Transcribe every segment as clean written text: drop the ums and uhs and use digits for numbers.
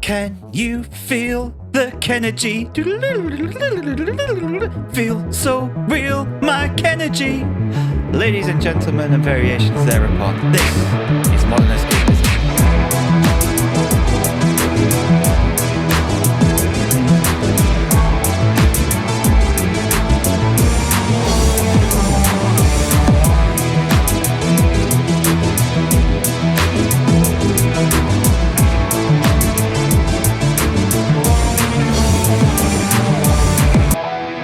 Can you feel the Kennedy? Feel so real, my Kennedy. Ladies and gentlemen, and variations thereupon, this is Modern Escapism.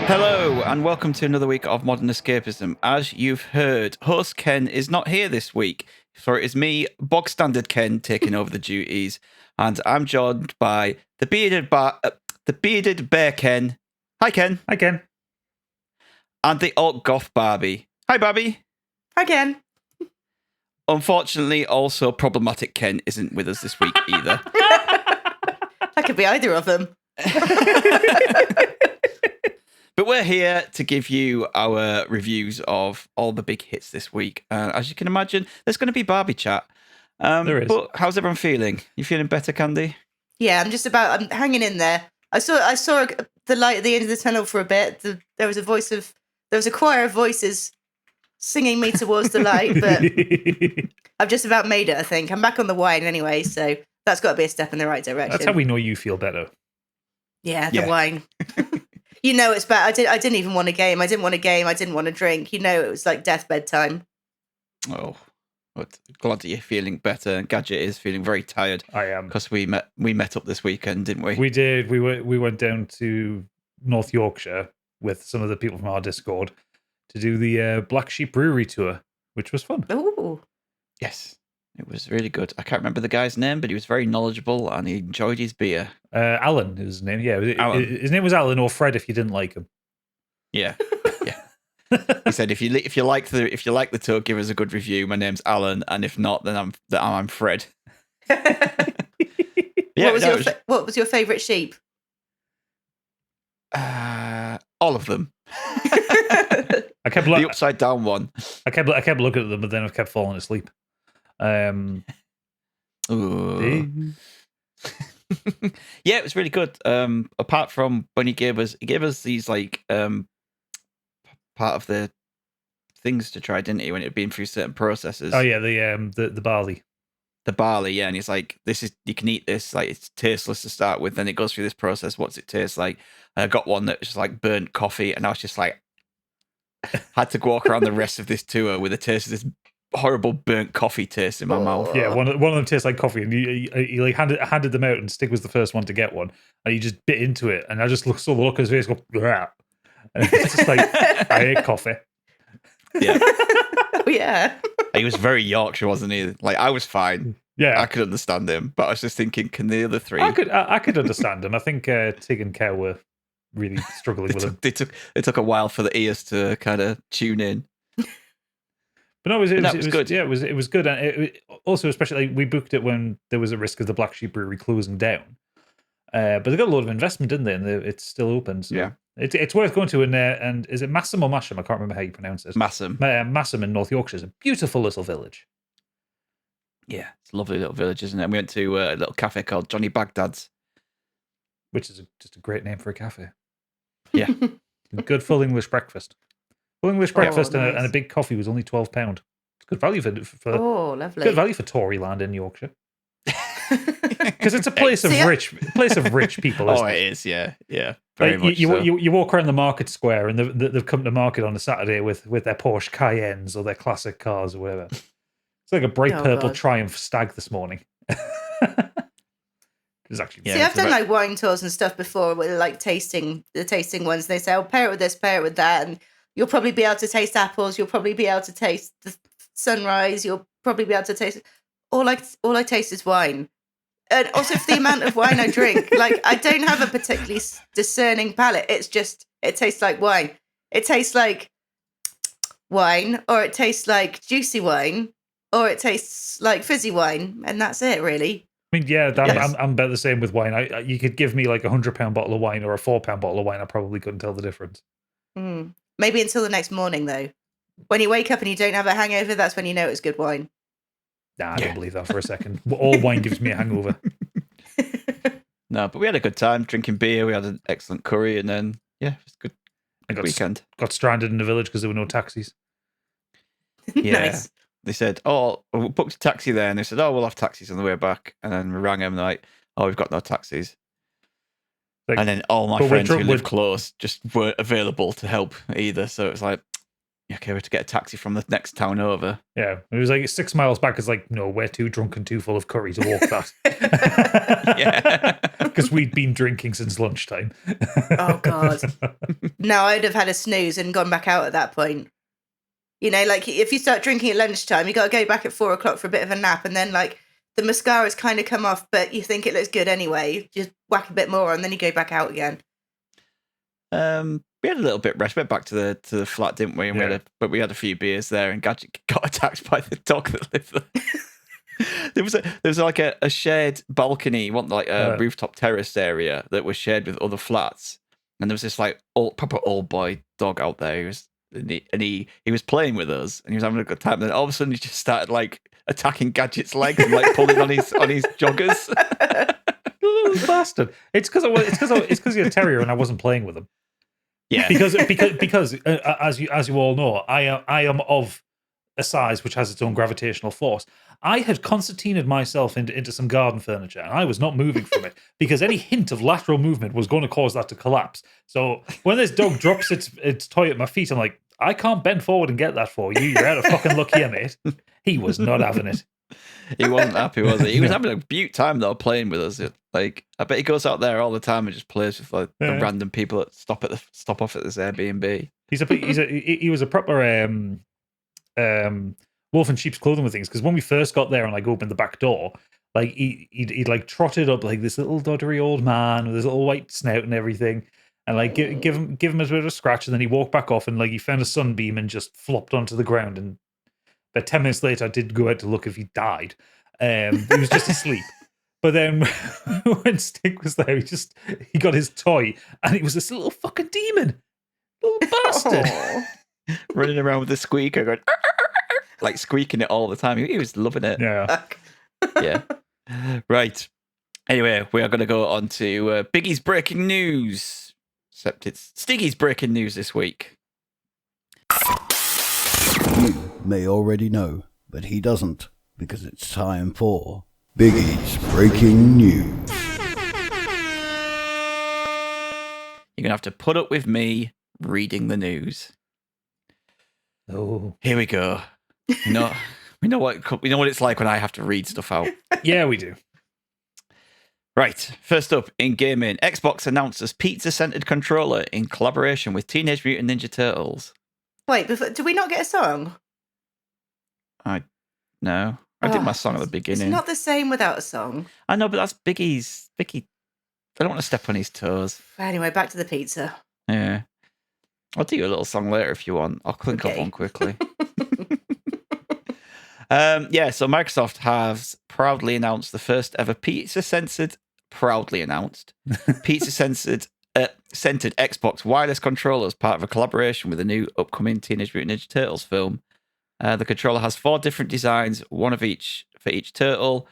Hello, and welcome to another week of Modern Escapism. As you've heard, host Ken is not here this week, for it is me, bog standard Ken, taking over the duties, and I'm joined by the bearded bear Ken. Hi, Ken. Hi, Ken. And the alt goth Barbie. Hi, Barbie. Hi, Ken. Unfortunately, also problematic Ken isn't with us this week either. That could be either of them. But we're here to give you our reviews of all the big hits this week. As you can imagine, there's going to be Barbie chat. There is. But how's everyone feeling? You feeling better, Candy? Yeah, I'm hanging in there. I saw the light at the end of the tunnel for a bit. There was a choir of voices singing me towards the light, but I've just about made it, I think. I'm back on the wine anyway, so that's got to be a step in the right direction. That's how we know you feel better. Yeah, the wine. You know it's bad. I didn't even want a game. I didn't want a drink. You know it was like deathbed time. Oh, but glad that you're feeling better. And Gadget is feeling very tired. I am. Because we met up this weekend, didn't we? We did. We went down to North Yorkshire with some of the people from our Discord to do the Black Sheep Brewery tour, which was fun. Ooh. Yes, it was really good. I can't remember the guy's name, but he was very knowledgeable and he enjoyed his beer. Alan is his name. Yeah, Alan. His name was Alan or Fred if you didn't like him. Yeah, yeah. He said, if you like the tour, give us a good review. My name's Alan, and if not, then I'm Fred. Yeah, what was your favourite sheep? All of them. I kept The upside down one. I kept looking at them, but then I kept falling asleep. Ooh. Yeah, it was really good. Apart from when he gave us these like part of the things to try, didn't he? When it had been through certain processes. Oh yeah, the barley. The barley, yeah, and he's like, you can eat this, like it's tasteless to start with, then it goes through this process. What's it taste like? And I got one that was just like burnt coffee, and I was just like, had to walk around the rest of this tour with a taste of this horrible burnt coffee taste in my mouth. Yeah, one of them tastes like coffee, and he like handed them out, and Stig was the first one to get one, and he just bit into it, and I just saw the look on his face go, "Grah." And it's just like, I hate coffee. Yeah. Oh yeah. He was very Yorkshire, wasn't he? Like, I was fine. Yeah, I could understand him, but I was just thinking, can the other three? I could understand him. I think Tig and Kev were really struggling with him. It took a while for the ears to kind of tune in. But no, it was good. Yeah, it was good, and it also, especially like, we booked it when there was a risk of the Black Sheep Brewery closing down. But they got a lot of investment in there, and it's still open. So yeah, it's worth going to. And is it Massam or Masham? I can't remember how you pronounce it. Massam. Massam in North Yorkshire is a beautiful little village. Yeah, it's a lovely little village, isn't it? And we went to a little cafe called Johnny Baghdad's, which is just a great name for a cafe. Yeah, good full English breakfast. Full English breakfast nice. and a big coffee was only £12. It's good value for lovely. good value for Tory land in Yorkshire. Because it's a place of rich people. Isn't it is, yeah. Very like, much. You walk around the market square, and they've come to market on a Saturday with their Porsche Cayennes or their classic cars or whatever. It's like a bright purple Triumph Stag this morning. It's actually I've done like wine tours and stuff before, with like tasting ones. They say, "Oh, pair it with this, pair it with that," and you'll probably be able to taste apples. You'll probably be able to taste the sunrise. You'll probably be able to taste. All I taste is wine. And also, for the amount of wine I drink, like I don't have a particularly discerning palate. It's just it tastes like wine. It tastes like wine, or it tastes like juicy wine, or it tastes like fizzy wine, and that's it, really. I mean, yeah, I'm about the same with wine. You could give me like £100 bottle of wine or a £4 bottle of wine, I probably couldn't tell the difference. Maybe until the next morning, though. When you wake up and you don't have a hangover, that's when you know it's good wine. Nah, I don't believe that for a second. All wine gives me a hangover. No, but we had a good time drinking beer. We had an excellent curry, and then it was a good weekend. Got stranded in the village because there were no taxis. Yeah. Nice. They said, "Oh, we booked a taxi there," and they said, "Oh, we'll have taxis on the way back." And then we rang them, and they're like, "Oh, we've got no taxis." Like, and then all my but friends who live close just weren't available to help either. So it was like, okay, we have to get a taxi from the next town over. Yeah, it was like 6 miles back. It's like, no, we're too drunk and too full of curry to walk that. Yeah. Because we'd been drinking since lunchtime. Oh, God. No, I'd have had a snooze and gone back out at that point. You know, like if you start drinking at lunchtime, you got to go back at 4 o'clock for a bit of a nap. And then like the mascara's kind of come off, but you think it looks good anyway. You just whack a bit more and then you go back out again. We had a little bit rest. Went back to the flat, didn't we? And we had a few beers there, and Gadget got attacked by the dog that lived there. there was like a shared balcony, like a rooftop terrace area that was shared with other flats, and there was this like proper old boy dog out there. He was playing with us, and he was having a good time. And then all of a sudden, he just started like attacking Gadget's legs and like pulling on his joggers. Little bastard! It's because you're a terrier, and I wasn't playing with him. Yeah, because as you all know, I am of a size which has its own gravitational force. I had concertinaed myself into some garden furniture, and I was not moving from it because any hint of lateral movement was going to cause that to collapse. So when this dog drops its toy at my feet, I'm like, I can't bend forward and get that for you. You're out of fucking luck here, mate. He was not having it. He wasn't happy, was he? He was having a beaut time though, playing with us. Like, I bet he goes out there all the time and just plays with like the random people that stop off at this Airbnb. He was a proper wolf in sheep's clothing with things, because when we first got there and like opened the back door, like he'd like trotted up like this little doddery old man with his little white snout and everything, and like give him a bit of a scratch, and then he walked back off and like he found a sunbeam and just flopped onto the ground. And about 10 minutes later, I did go out to look if he died. He was just asleep. But then when Stick was there, he got his toy, and it was this little fucking demon, little bastard, running around with the squeaker, going like squeaking it all the time. He was loving it. Yeah. Yeah. Right. Anyway, we are going to go on to Biggie's breaking news. Except it's Stiggy's breaking news this week. You may already know, but he doesn't, because it's time for Biggie's breaking news. You're going to have to put up with me reading the news. Oh. Here we go. We know what it's like when I have to read stuff out. Yeah, we do. Right. First up in gaming, Xbox announces pizza-centered controller in collaboration with Teenage Mutant Ninja Turtles. Wait, did we not get a song? No. I did my song at the beginning. It's not the same without a song. I know, but that's Biggie. I don't want to step on his toes. Anyway, back to the pizza. Yeah. I'll do you a little song later if you want. I'll clink up one quickly. So Microsoft has proudly announced the first ever pizza-centered centered Xbox wireless controller as part of a collaboration with a new upcoming Teenage Mutant Ninja Turtles film. The controller has 4 different designs, one of each for each turtle,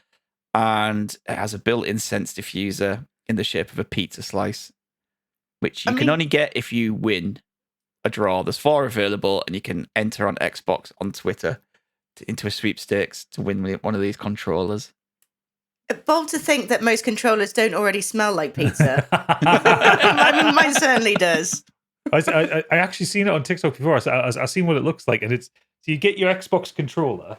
and it has a built-in sense diffuser in the shape of a pizza slice, which you can only get if you win a draw. There's 4 available, and you can enter on Xbox on Twitter into a sweepstakes to win one of these controllers. Bold to think that most controllers don't already smell like pizza. I mean, mine certainly does. I actually seen it on TikTok before. I seen what it looks like, and it's so you get your Xbox controller,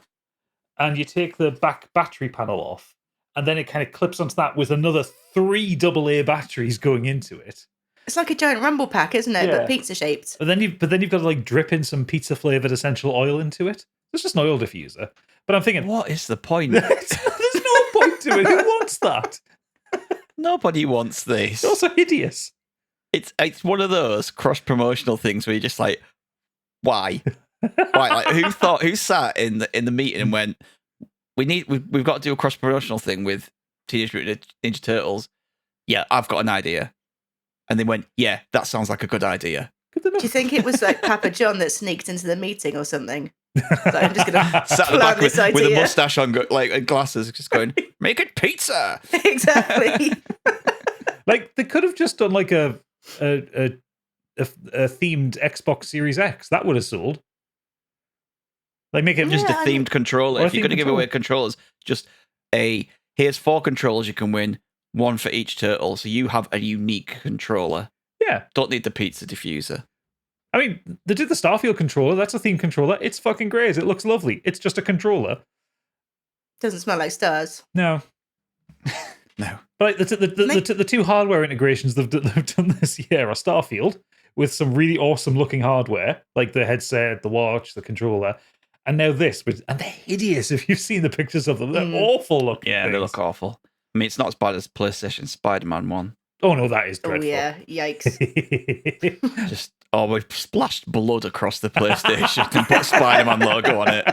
and you take the back battery panel off, and then it kind of clips onto that with another 3 AA batteries going into it. It's like a giant rumble pack, isn't it? Yeah. But pizza shaped. But then you've got to like drip in some pizza flavored essential oil into it. It's just an oil diffuser. But I'm thinking, what is the point? There's no point to it. Who wants that? Nobody wants this. It's also hideous. It's one of those cross promotional things where you're just like, why? Why? Like, who sat in the meeting and went, we've got to do a cross promotional thing with Teenage Mutant Ninja Turtles. Yeah, I've got an idea. And they went, yeah, that sounds like a good idea. Do you think it was like Papa John that sneaked into the meeting or something? So I'm just going to sat at the back this idea. with a mustache on, like and glasses, just going, make it pizza. Exactly. could have just done like a themed Xbox Series X. That would have sold. Like make it Just a Yeah, themed controller. Or a If you're themed going to give controller. away controllers, just here's 4 controllers you can win, 1 for each turtle. So you have a unique controller. Yeah. Don't need the pizza diffuser. I mean, they did the Starfield controller. That's a themed controller. It's fucking great. It looks lovely. It's just a controller. Doesn't smell like stars. No. No. But like, the two hardware integrations they've done this year are Starfield with some really awesome looking hardware, like the headset, the watch, the controller, and now this. And they're hideous. If you've seen the pictures of them, they're awful looking. Yeah, they look awful. I mean, it's not as bad as PlayStation Spider-Man 1. Oh no, that is Oh dreadful. yeah, yikes. Just, we splashed blood across the PlayStation and put Spider-Man logo on it.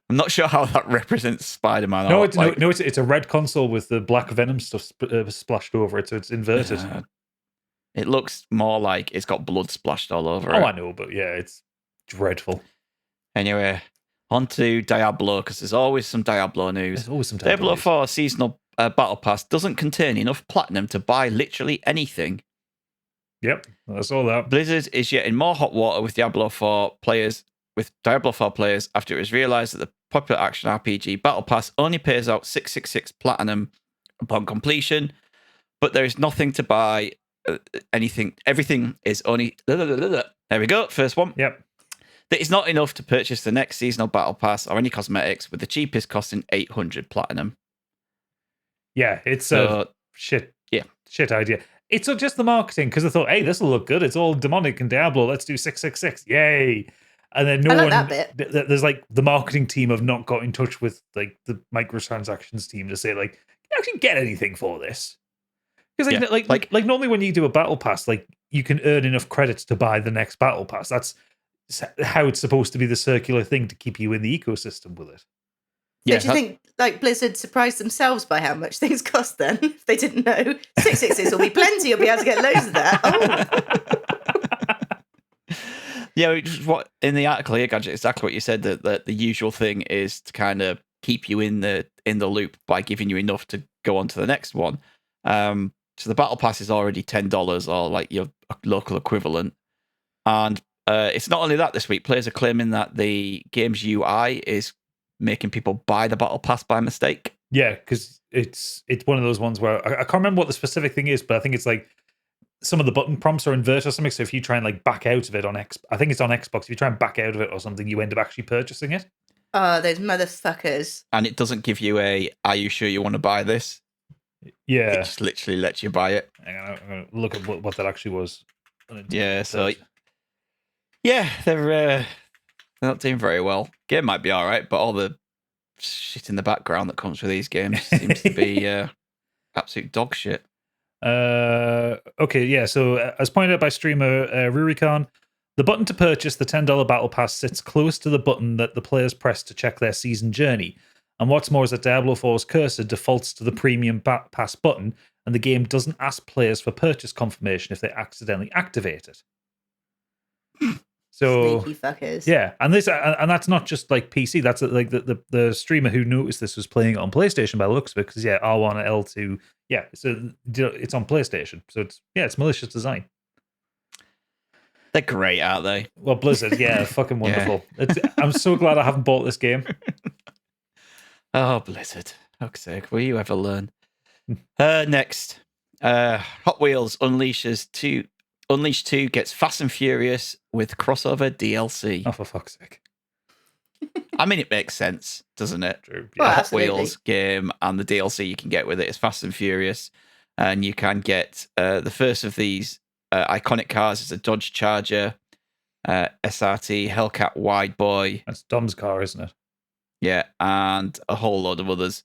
I'm not sure how that represents Spider-Man. No, or, it's a red console with the black Venom stuff splashed over it, so it's inverted. It looks more like it's got blood splashed all over Oh, it. I know, but yeah, it's dreadful. Anyway, on to Diablo, because there's always some Diablo news. There's always some Diablo 4 seasonal battle pass doesn't contain enough platinum to buy literally anything. Yep, I saw that. Blizzard is yet in more hot water with Diablo 4 players after it was realized that the popular action RPG battle pass only pays out 666 platinum upon completion, but there is nothing to buy anything. Everything is only there we go, first one. Yep. That is not enough to purchase the next seasonal battle pass or any cosmetics, with the cheapest costing 800 platinum. Yeah, it's So, shit idea. It's not just the marketing, because I thought, hey, this will look good. It's all demonic and Diablo. Let's do 666. Yay. And then I like that bit. There's like the marketing team have not got in touch with like the microtransactions team to say like, you actually get anything for this. Because like normally when you do a battle pass, like you can earn enough credits to buy the next battle pass. That's how it's supposed to be, the circular thing to keep you in the ecosystem with it. yeah, So do you think like Blizzard surprised themselves by how much things cost then? If they didn't know, 666 will be plenty. You'll be able to get loads of that. Oh. yeah, which is what in the article here, Gadget, exactly what you said, that the usual thing is to kind of keep you in the loop by giving you enough to go on to the next one. So the battle pass is already $10 or like your local equivalent, and it's not only that. This week, players are claiming that the game's UI is making people buy the battle pass by mistake. Yeah, because it's one of those ones where I can't remember what the specific thing is, but I think it's like some of the button prompts are inverted or something. So if you try and like back out of it on I think it's on Xbox. If you try and back out of it or something, you end up actually purchasing it. Oh, those motherfuckers. And it doesn't give you are you sure you want to buy this? Yeah, It just literally lets you buy it. hang on, I'm gonna look at what that actually was. Yeah, so yeah, they're not doing very well. Game might be all right, but all the shit in the background that comes with these games seems to be absolute dog shit. Okay, yeah. So as pointed out by streamer Rurikon, the button to purchase the $10 battle pass sits close to the button that the players press to check their season journey. And what's more is that Diablo 4's cursor defaults to the premium pass button, and the game doesn't ask players for purchase confirmation if they accidentally activate it. So Sneaky fuckers. yeah, and that's not just like PC. That's like the streamer who noticed this was playing it on PlayStation by the looks of it, because R1 and L2, so it's on PlayStation. So it's malicious design. They're great, aren't they? Well, Blizzard, fucking wonderful. I'm so glad I haven't bought this game. Oh, Blizzard. Fuck's sake, will you ever learn? Next, Hot Wheels Unleash 2 gets Fast and Furious with crossover DLC. Oh, for fuck's sake. I mean, it makes sense, doesn't it? True. Well, Hot absolutely. Wheels game and the DLC you can get with it is Fast and Furious. And you can get the first of these iconic cars is a Dodge Charger, SRT, Hellcat Wide Boy. That's Dom's car, isn't it? Yeah, and a whole load of others.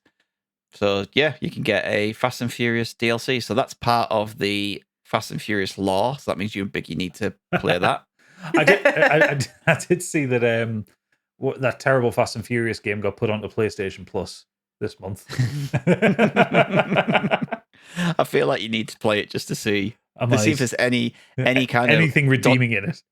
So, yeah, you can get a Fast and Furious DLC. So that's part of the Fast and Furious lore. So that means you and Biggie need to play that. I did see that that terrible Fast and Furious game got put onto PlayStation Plus this month. I feel like you need to play it just to see. To see if there's any kind of anything redeeming in it.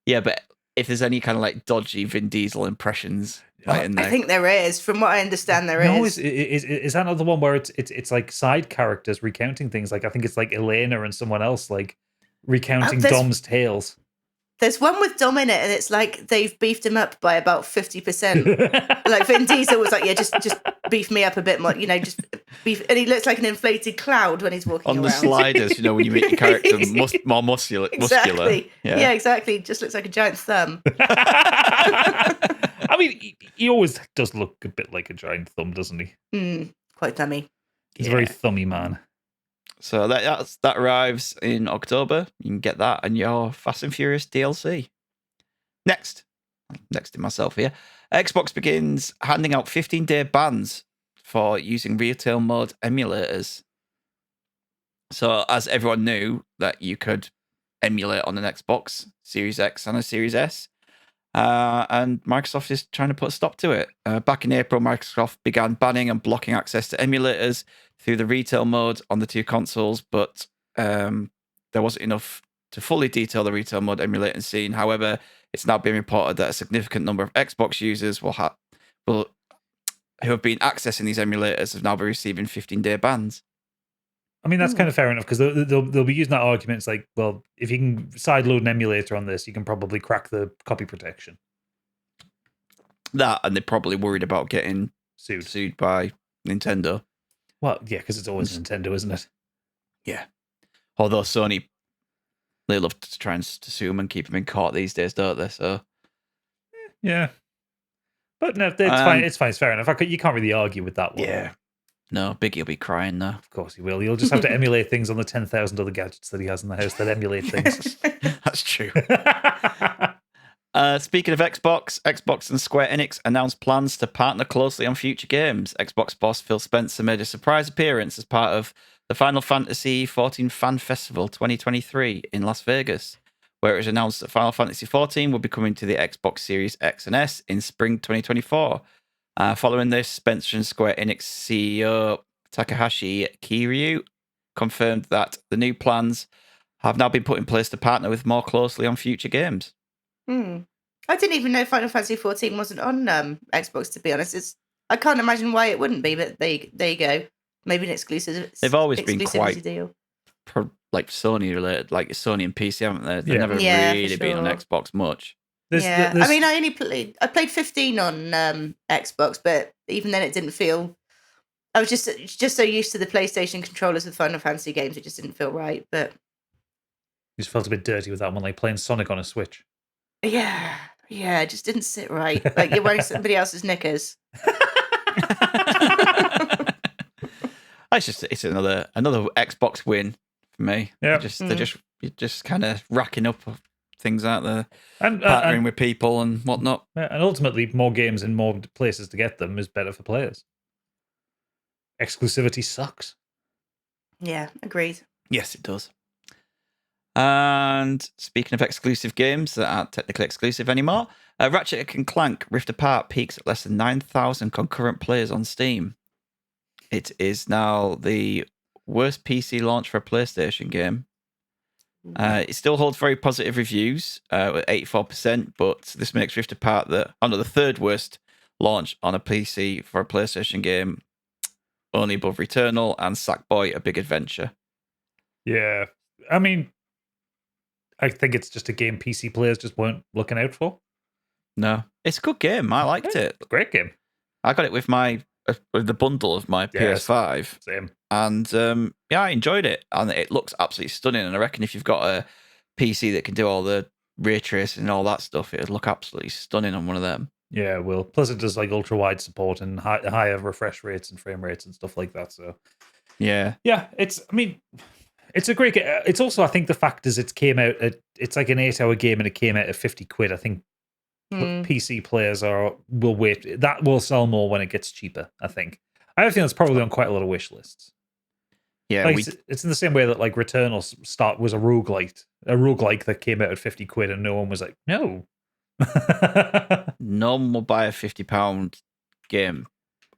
Yeah, but if there's any kind of like dodgy Vin Diesel impressions like in there. I think there is. From what I understand, there is. Is that not the one where it's like side characters recounting things? Like I think it's like Elena and someone else like recounting Dom's tales. There's one with Dom in it, and it's like they've beefed him up by about 50%. Like Vin Diesel was like, yeah, just beef me up a bit more, just beef. And he looks like an inflated cloud when he's walking on around. the sliders, when you make your character more muscular. Exactly. Yeah, exactly. Just looks like a giant thumb. I mean, he always does look a bit like a giant thumb, doesn't he? Quite thummy. He's a very thummy man. So that arrives in October. You can get that and your Fast and Furious DLC. Next to myself here, Xbox begins handing out 15-day bans for using retail mode emulators. So as everyone knew that you could emulate on an Xbox Series X and a Series S, and Microsoft is trying to put a stop to it. Back in April, Microsoft began banning and blocking access to emulators through the retail mode on the two consoles, but there wasn't enough to fully detail the retail mode emulating scene. However, it's now been reported that a significant number of Xbox users who have been accessing these emulators have now been receiving 15-day bans. I mean, that's kind of fair enough because they'll be using that argument. It's like, well, if you can sideload an emulator on this, you can probably crack the copy protection. That, and they're probably worried about getting sued by Nintendo. Well, yeah, because it's always Nintendo, isn't it? Yeah. Although Sony, they love to try and to sue them and keep them in court these days, don't they? So, yeah. But no, it's fine. It's fine. It's fair enough. You can't really argue with that one. Yeah. No, Biggie will be crying now. Of course he will. He'll just have to emulate things on the 10,000 other gadgets that he has in the house that emulate things. That's true. Speaking of Xbox and Square Enix announced plans to partner closely on future games. Xbox boss Phil Spencer made a surprise appearance as part of the Final Fantasy XIV Fan Festival 2023 in Las Vegas, where it was announced that Final Fantasy XIV will be coming to the Xbox Series X and S in spring 2024. Following this, Spencer and Square Enix CEO Takahashi Kiryu confirmed that the new plans have now been put in place to partner with more closely on future games. I didn't even know Final Fantasy XIV wasn't on Xbox, to be honest. I can't imagine why it wouldn't be, but there you go. Maybe an exclusive. They've always been quite deal. Like Sony related, like Sony and PC, haven't they? They've Yeah. never really been on Xbox much. I mean, I played 15 on Xbox, but even then it didn't feel. I was just so used to the PlayStation controllers with Final Fantasy games, it just didn't feel right. But you just felt a bit dirty with that one, like playing Sonic on a Switch. Yeah, it just didn't sit right. Like you're wearing somebody else's knickers. It's another Xbox win for me. Yeah, they're just kind of racking up things out there, and partnering with people and whatnot. Yeah, and ultimately, more games and more places to get them is better for players. Exclusivity sucks. Yeah, agreed. Yes, it does. And speaking of exclusive games that aren't technically exclusive anymore, Ratchet & Clank Rift Apart peaks at less than 9,000 concurrent players on Steam. It is now the worst PC launch for a PlayStation game. It still holds very positive reviews, with 84%, but this makes Rift Apart the third worst launch on a PC for a PlayStation game, only above Returnal and Sackboy: A Big Adventure. Yeah, I mean, I think it's just a game PC players just weren't looking out for. No, it's a good game. I liked it. Great game. I got it with the bundle of my PS5. Same. And I enjoyed it. And it looks absolutely stunning. And I reckon if you've got a PC that can do all the ray tracing and all that stuff, it'd look absolutely stunning on one of them. Yeah, it will. Plus, it does like ultra wide support and higher refresh rates and frame rates and stuff like that. So, yeah, it's a great game. It's also, I think, the fact is it's it's like an 8-hour game and it came out at £50. I think PC players will wait. That will sell more when it gets cheaper. I think. I think that's probably on quite a lot of wish lists. Yeah, like, it's in the same way that like Returnal was a roguelike that came out at £50 and no one was like, no. No one will buy a £50 game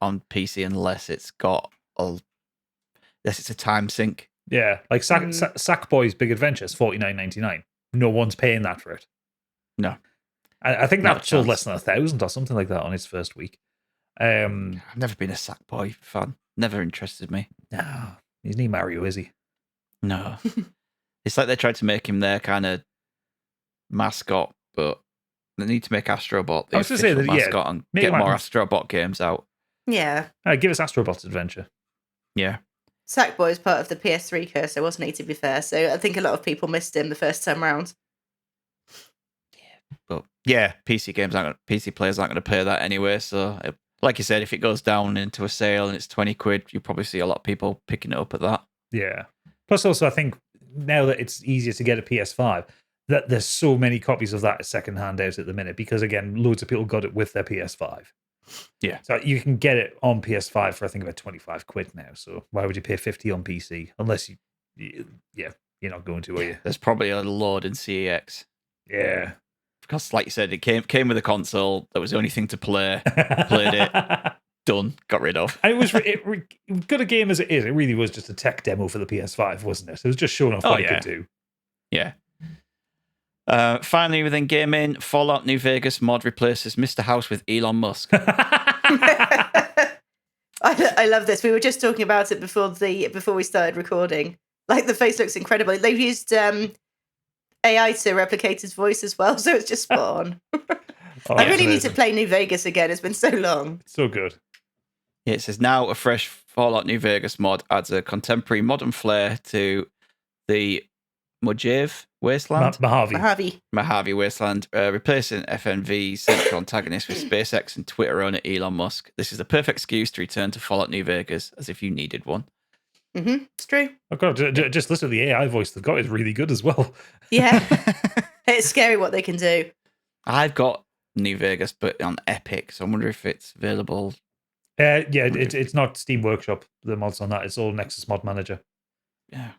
on PC unless it's a time sink. Yeah, like Sackboy's Big Adventure is $49.99. No one's paying that for it. No. I think Not a that sold chance. less than 1,000 or something like that on its first week. I've never been a Sackboy fan. Never interested me. No, he's not Mario, is he? No. It's like they tried to make him their kind of mascot, but they need to make Astrobot the I was gonna say official that, yeah, mascot and make get him more like- Astrobot games out. Yeah. Give us Astrobot Adventure. Yeah. Sackboy is part of the PS3 curse, wasn't he, to be fair? So I think a lot of people missed him the first time round. But yeah, PC players aren't going to pay that anyway. So, like you said, if it goes down into a sale and it's 20 quid, you probably see a lot of people picking it up at that. Yeah. Plus, also, I think now that it's easier to get a PS5, that there's so many copies of that secondhand out at the minute because, again, loads of people got it with their PS5. Yeah. So you can get it on PS5 for, I think, about 25 quid now. So why would you pay 50 on PC? Unless you're not going to, are you? There's probably a load in CEX. Yeah. Because, like you said, it came with a console. That was the only thing to play. Played it. Done. Got rid of. And it was good a game as it is. It really was just a tech demo for the PS5, wasn't it? It was just showing off what it could do. Yeah. Finally, within gaming, Fallout New Vegas mod replaces Mr. House with Elon Musk. I love this. We were just talking about it before we started recording. Like, the face looks incredible. They've used AI to replicate his voice as well, so it's just spot on. I really need to play New Vegas again. It's been so long. So good. Yeah, it says now a fresh Fallout New Vegas mod adds a contemporary modern flair to the Mojave Wasteland. Mojave Wasteland, replacing FNV's central antagonist with SpaceX and Twitter owner Elon Musk. This is the perfect excuse to return to Fallout New Vegas, as if you needed one. Mm-hmm. It's true. Oh god, just listen to the AI voice they've got is really good as well. Yeah. It's scary what they can do. I've got New Vegas, but on Epic, so I wonder if it's available. It's not Steam Workshop, the mods on that. It's all Nexus Mod Manager. Yeah.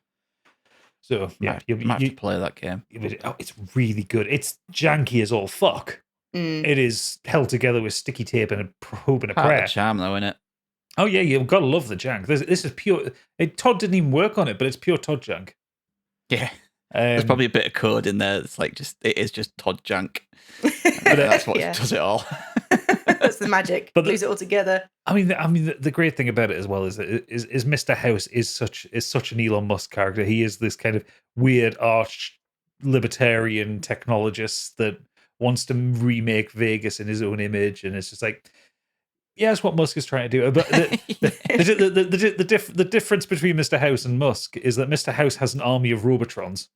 So, yeah. Might have to play that game. It's really good. It's janky as all fuck. It is held together with sticky tape and a hope and a Part of prayer. the charm, though, isn't it? Oh, yeah, you've got to love the jank. This is pure... Todd didn't even work on it, but it's pure Todd jank. Yeah. There's probably a bit of code in there. It's like it is just Todd jank. But that's what does it all. That's the magic. But Glues it all together. I mean, the great thing about it as well is that is Mr. House is such an Elon Musk character. He is this kind of weird arch libertarian technologist that wants to remake Vegas in his own image, and it's just like, yeah, that's what Musk is trying to do. But the difference between Mr. House and Musk is that Mr. House has an army of Robotrons.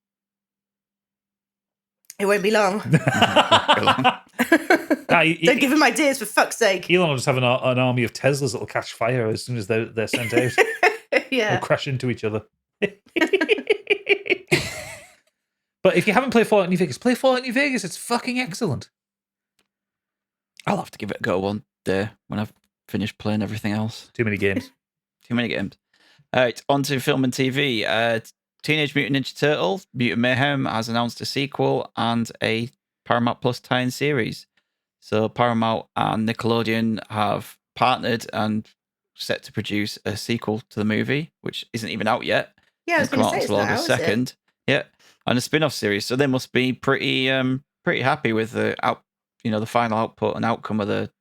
It won't be long. Don't give him ideas, for fuck's sake. Elon will just have an army of Teslas that will catch fire as soon as they're sent out. Yeah. They'll crash into each other. But if you haven't played Fallout New Vegas, play Fallout New Vegas. It's fucking excellent. I'll have to give it a go one day when I've finished playing everything else. Too many games. Too many games. All right, on to film and TV. Teenage Mutant Ninja Turtles, Mutant Mayhem has announced a sequel and a Paramount Plus tie-in series. So Paramount and Nickelodeon have partnered and set to produce a sequel to the movie, which isn't even out yet. Yeah, I was going to say it's not August out, is it? 2nd. Yeah, and a spin-off series. So they must be pretty happy with the final output and outcome of the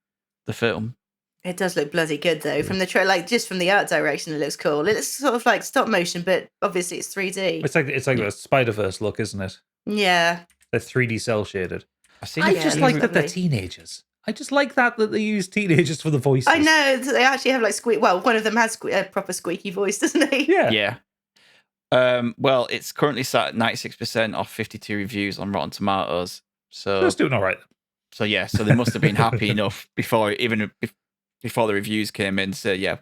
film. It does look bloody good though. From the trailer, like just from the art direction, it looks cool. It looks sort of like stop motion, but obviously it's 3D. It's like a Spider-Verse look, isn't it? Yeah. They're 3D cell shaded. I just like that they're teenagers. I just like that they use teenagers for the voices. I know they actually have like squeak. Well, one of them has a proper squeaky voice, doesn't he? Yeah. Yeah. Well, it's currently sat at 96% off 52 reviews on Rotten Tomatoes. So it's doing all right. So yeah, so they must have been happy enough before the reviews came in to say, yeah,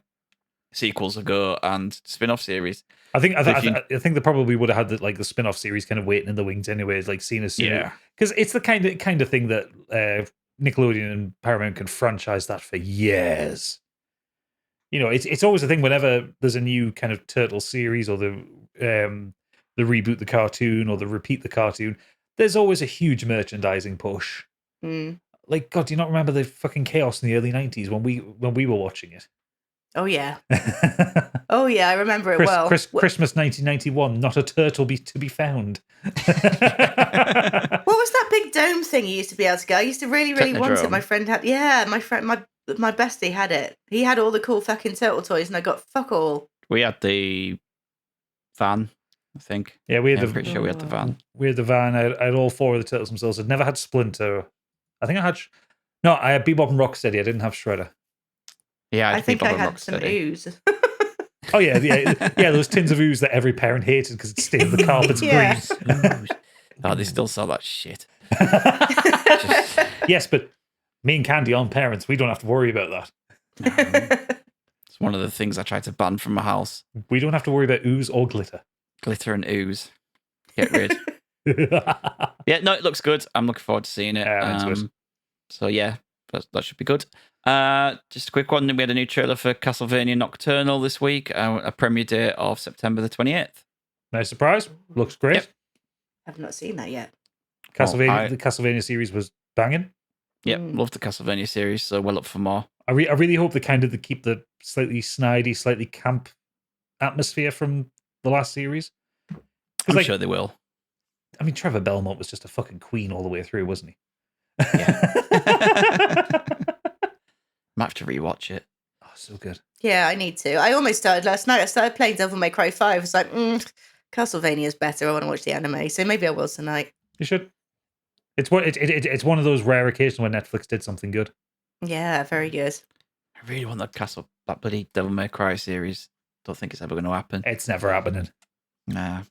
sequels a go and spin-off series. I think they probably would have had the spin-off series kind of waiting in the wings anyways, like seen as soon. Yeah. Because it's the kind of thing that Nickelodeon and Paramount can franchise that for years. You know, it's always a thing whenever there's a new kind of Turtle series or the reboot the cartoon or the repeat the cartoon, there's always a huge merchandising push. Mm. Like, God, do you not remember the fucking chaos in the early 90s when we were watching it? Oh yeah. Oh yeah, I remember it well. Christmas 1991, not a turtle to be found. What was that big dome thing you used to be able to get? I used to really want it. Technodrome. My friend had, my bestie had it. He had all the cool fucking turtle toys, and I got fuck all. We had the van, I think. Yeah, we had I'm pretty sure we had the van. We had the van. I had all 4 of the turtles themselves. I'd never had Splinter. I think I had. No, I had Bebop and Rocksteady. I didn't have Shredder. Yeah, I think I had some Ooze. Oh yeah. Those tins of Ooze that every parent hated because it stained the carpets Yeah. green. Oh, they still sell that shit. Yes, but me and Candy aren't parents. We don't have to worry about that. It's one of the things I tried to ban from my house. We don't have to worry about Ooze or glitter. Glitter and Ooze. Get rid. Yeah, no, it looks good. I'm looking forward to seeing it. So yeah, that should be good. Just a quick one. We had a new trailer for Castlevania Nocturnal this week. A premiere date of September the 28th. Nice surprise. Looks great. Yep. I've not seen that yet. The Castlevania series was banging. Yep, love the Castlevania series, so well up for more. I really hope they keep the slightly snidey, slightly camp atmosphere from the last series. I'm sure they will. I mean, Trevor Belmont was just a fucking queen all the way through, wasn't he? Yeah. Might have to rewatch it. Oh, so good. Yeah, I need to. I almost started last night. I started playing Devil May Cry 5. I was like, Castlevania's better. I want to watch the anime, so maybe I will tonight. You should. It's one of those rare occasions when Netflix did something good. Yeah, very good. I really want that bloody Devil May Cry series. Don't think it's ever going to happen. It's never happening. Nah.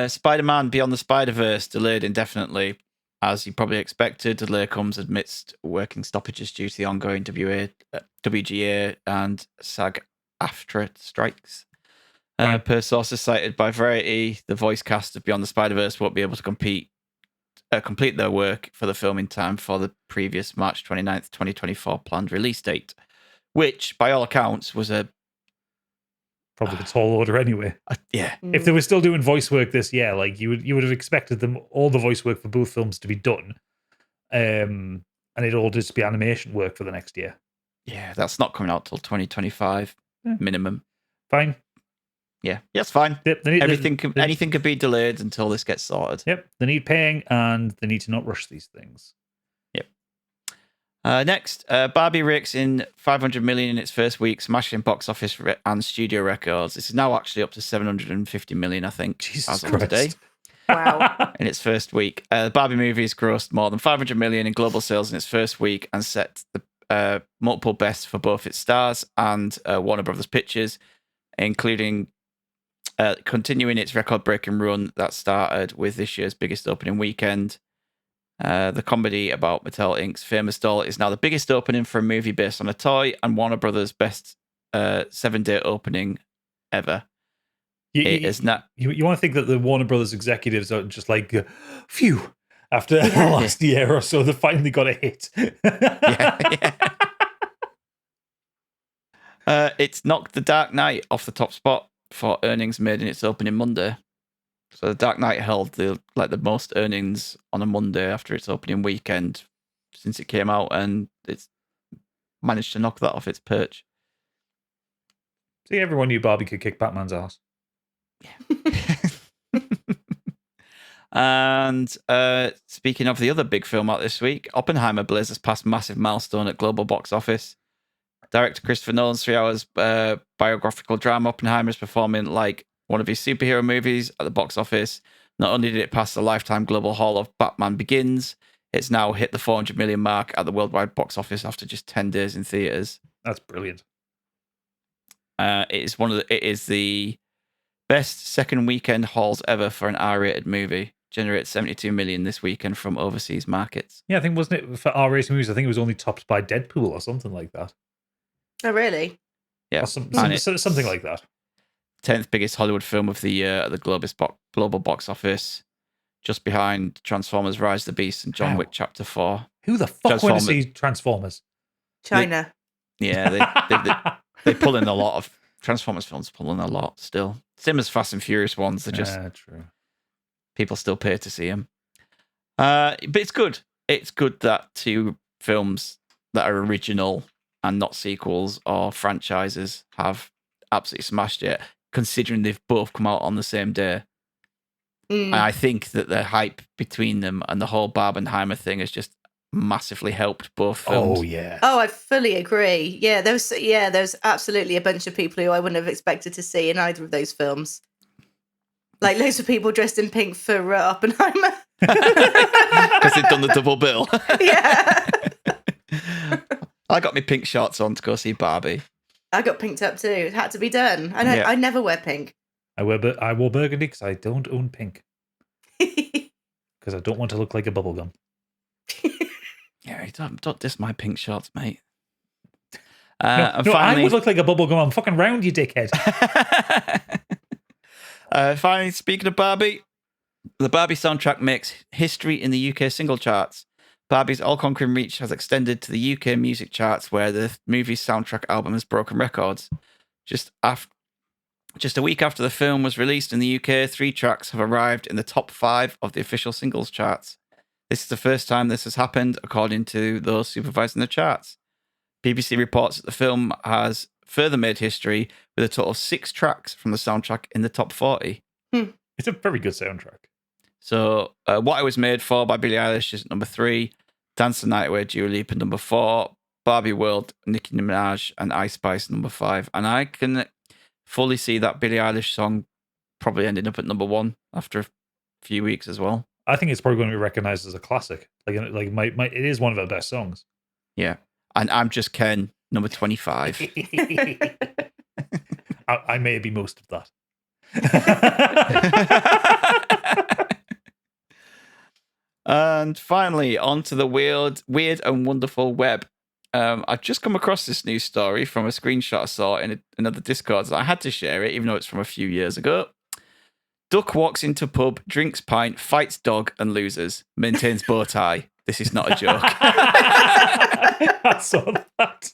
Spider-Man Beyond the Spider-Verse delayed indefinitely. As you probably expected, the delay comes amidst working stoppages due to the ongoing WGA and SAG-AFTRA strikes. Per sources cited by Variety, the voice cast of Beyond the Spider-Verse won't be able to complete their work for the film in time for the previous March 29th, 2024 planned release date, which, by all accounts, was probably the tall order anyway. Yeah. If they were still doing voice work this year, like you would have expected all the voice work for both films to be done, and it all just be animation work for the next year. Yeah, that's not coming out till 2025 minimum. Fine. Yeah, it's fine. Yep, anything could be delayed until this gets sorted. Yep, they need paying and they need to not rush these things. Yep. Next, Barbie rakes in $500 million in its first week, smashing box office and studio records. This is now actually up to $750 million, I think, Jesus as of Christ. today. Wow. In its first week. The Barbie movie has grossed more than $500 million in global sales in its first week and set the multiple bests for both its stars and Warner Brothers Pictures, including continuing its record-breaking run that started with this year's biggest opening weekend. The comedy about Mattel Inc.'s famous doll is now the biggest opening for a movie based on a toy and Warner Brothers' best 7-day opening ever. You want to think that the Warner Brothers executives are just like, phew, after the last year or so, they finally got a hit. It's knocked The Dark Knight off the top spot for earnings made in its opening Monday. So The Dark Knight held the most earnings on a Monday after its opening weekend since it came out, and it's managed to knock that off its perch. See, everyone knew Barbie could kick Batman's ass. And speaking of the other big film out this week, Oppenheimer blazes past massive milestone at global box office. Director Christopher Nolan's 3 hours biographical drama Oppenheimer is performing like one of his superhero movies at the box office. Not only did it pass the lifetime global haul of Batman Begins, it's now hit the 400 million mark at the worldwide box office after just 10 days in theaters. That's brilliant. It is the best second weekend hauls ever for an R-rated movie. Generated 72 million this weekend from overseas markets. Yeah, I think, wasn't it for R-rated movies? I think it was only topped by Deadpool or something like that. Oh, really? Yeah, something like that. 10th biggest Hollywood film of the year at the global box office, just behind Transformers: Rise of the Beast and John Wick Chapter 4. Who the fuck went to see Transformers? China. They pull in a lot of Transformers films. Pull in a lot still. Same as Fast and Furious ones. They're just true. People still pay to see them. But it's good. It's good that 2 films that are original and not sequels or franchises have absolutely smashed it, considering they've both come out on the same day. And I think that the hype between them and the whole Barbenheimer thing has just massively helped both films. Oh yeah. Oh, I fully agree. Yeah, there's absolutely a bunch of people who I wouldn't have expected to see in either of those films. Like loads of people dressed in pink for Oppenheimer. Because they've done the double bill. Yeah. I got my pink shorts on to go see Barbie. I got pinked up too. It had to be done. Yeah. I never wear pink. I wore burgundy because I don't own pink. Because I don't want to look like a bubblegum. Yeah, don't diss my pink shorts, mate. No, finally, I would look like a bubblegum. I'm fucking round, you dickhead. Finally, speaking of Barbie, the Barbie soundtrack makes history in the UK single charts. Barbie's all-conquering reach has extended to the UK music charts, where the movie's soundtrack album has broken records. Just a week after the film was released in the UK, 3 tracks have arrived in the top 5 of the official singles charts. This is the first time this has happened, according to those supervising the charts. BBC reports that the film has further made history with a total of 6 tracks from the soundtrack in the top 40. It's a very good soundtrack. So, What I Was Made For by Billie Eilish is at number 3, Dance the Night Away, Dua Lipa, number 4, Barbie World, Nicki Minaj, and Ice Spice, number 5. And I can fully see that Billie Eilish song probably ending up at number 1 after a few weeks as well. I think it's probably going to be recognized as a classic. It is one of her best songs. Yeah. And I'm Just Ken, number 25. I may be most of that. And finally, on to the weird and wonderful web. I've just come across this news story from a screenshot I saw in another Discord. So I had to share it, even though it's from a few years ago. Duck walks into pub, drinks pint, fights dog, and loses. Maintains bow tie. This is not a joke. I saw that.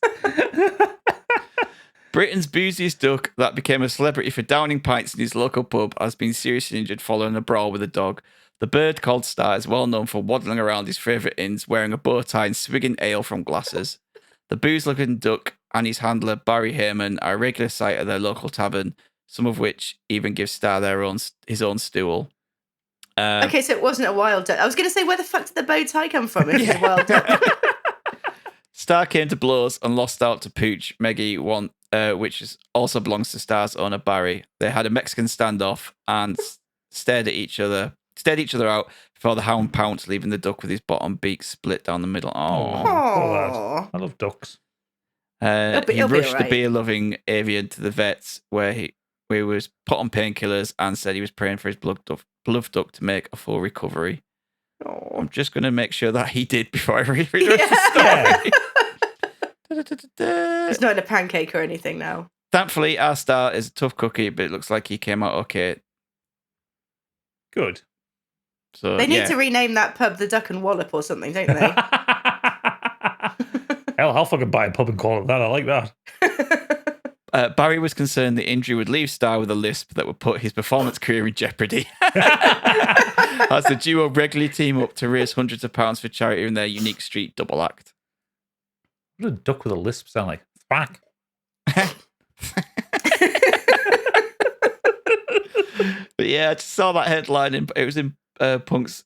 Britain's booziest duck that became a celebrity for downing pints in his local pub has been seriously injured following a brawl with a dog. The bird, called Star, is well known for waddling around his favourite inns, wearing a bow tie and swigging ale from glasses. The booze-looking duck and his handler, Barry Heyman, are a regular sight at their local tavern, some of which even give Star his own stool. Okay, so it wasn't a wild duck. I was going to say, where the fuck did the bow tie come from if it's a wild duck? Star came to blows and lost out to Pooch, Maggie, which also belongs to Star's owner, Barry. They had a Mexican standoff and stared each other out before the hound pounced, leaving the duck with his bottom beak split down the middle. Oh, Aww. I love ducks. He He'll be rushed the alright. beer-loving avian to the vets, where he was put on painkillers and said he was praying for his beloved duck to make a full recovery. Aw. I'm just going to make sure that he did before I read the story. He's not in a pancake or anything now. Thankfully, our Star is a tough cookie, but it looks like he came out okay. Good. So They need yeah. to rename that pub the Duck and Wallop or something, don't they? Hell, I'll fucking buy a pub and call it that. I like that. Barry was concerned the injury would leave Star with a lisp that would put his performance career in jeopardy. As the duo regularly team up to raise hundreds of pounds for charity in their unique street double act. What does a duck with a lisp sound like? Back. But yeah, I just saw that headline. It was in Punk's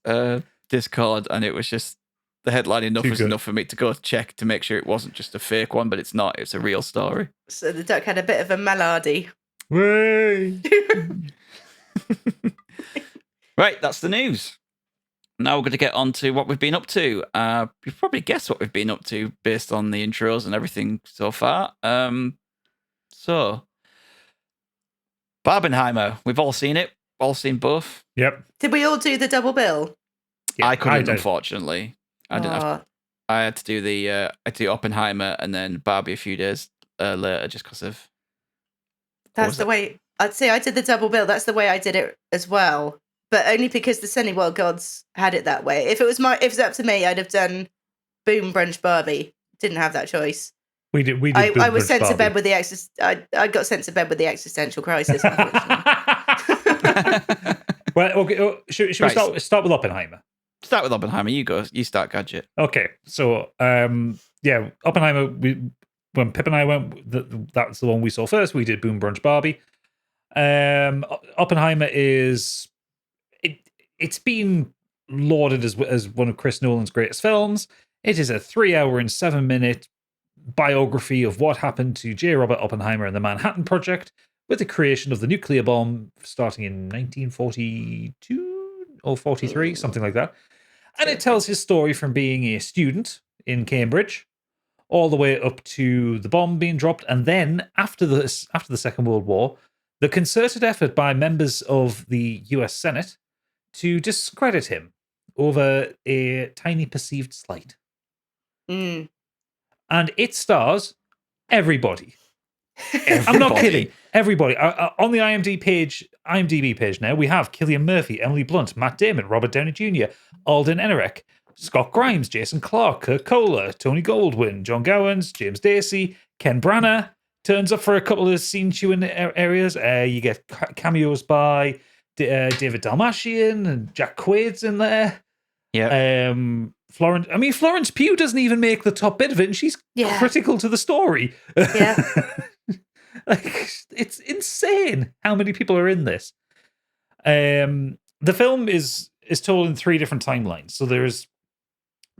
Discord, and it was just the headline enough Too was good. enough for me to go check to make sure it wasn't just a fake one, but it's not. It's a real story. So the duck had a bit of a malady. Way. Right, that's the news. Now we're going to get on to what we've been up to. You've probably guessed what we've been up to based on the intros and everything so far. So, Barbenheimer, we've all seen it. All seen both. Yep. Did we all do the double bill? Yeah, I couldn't, did. unfortunately. I didn't have. Aw. I had to do Oppenheimer and then Barbie a few days later, just because of. That's was the it? way. I'd say I did the double bill. That's the way I did it as well, but only because the Cineworld gods had it that way. If it was up to me, I'd have done Boom Brunch Barbie. Didn't have that choice. We did. I was sent to Barbie. bed with the I got sent to bed with the existential crisis. Unfortunately. Well, okay. Should we Right. start with Oppenheimer? Start with Oppenheimer. You go. You start, Gadget. Okay, so yeah, Oppenheimer. when Pip and I went, that's the one we saw first. We did Boom Brunch Barbie. Oppenheimer is it's been lauded as one of Chris Nolan's greatest films. It is a 3 hour and 7 minute biography of what happened to J. Robert Oppenheimer and the Manhattan Project, with the creation of the nuclear bomb starting in 1942 or 43, something like that. And it tells his story from being a student in Cambridge all the way up to the bomb being dropped, and then after the Second World War, the concerted effort by members of the US Senate to discredit him over a tiny perceived slight. Mm. And it stars everybody. I'm not kidding. Everybody. On the IMDb page now, we have Cillian Murphy, Emily Blunt, Matt Damon, Robert Downey Jr., Alden Ehrenreich, Scott Grimes, Jason Clarke, Kurt Kohler, Tony Goldwyn, John Gowans, James Dacey, Ken Branagh turns up for a couple of scene-chewing areas. You get cameos by David Dalmatian and Jack Quaid's in there. Yeah. Florence Pugh doesn't even make the top bit of it, and she's critical to the story. Yeah. Like, it's insane how many people are in this. The film is told in 3 different timelines. So there's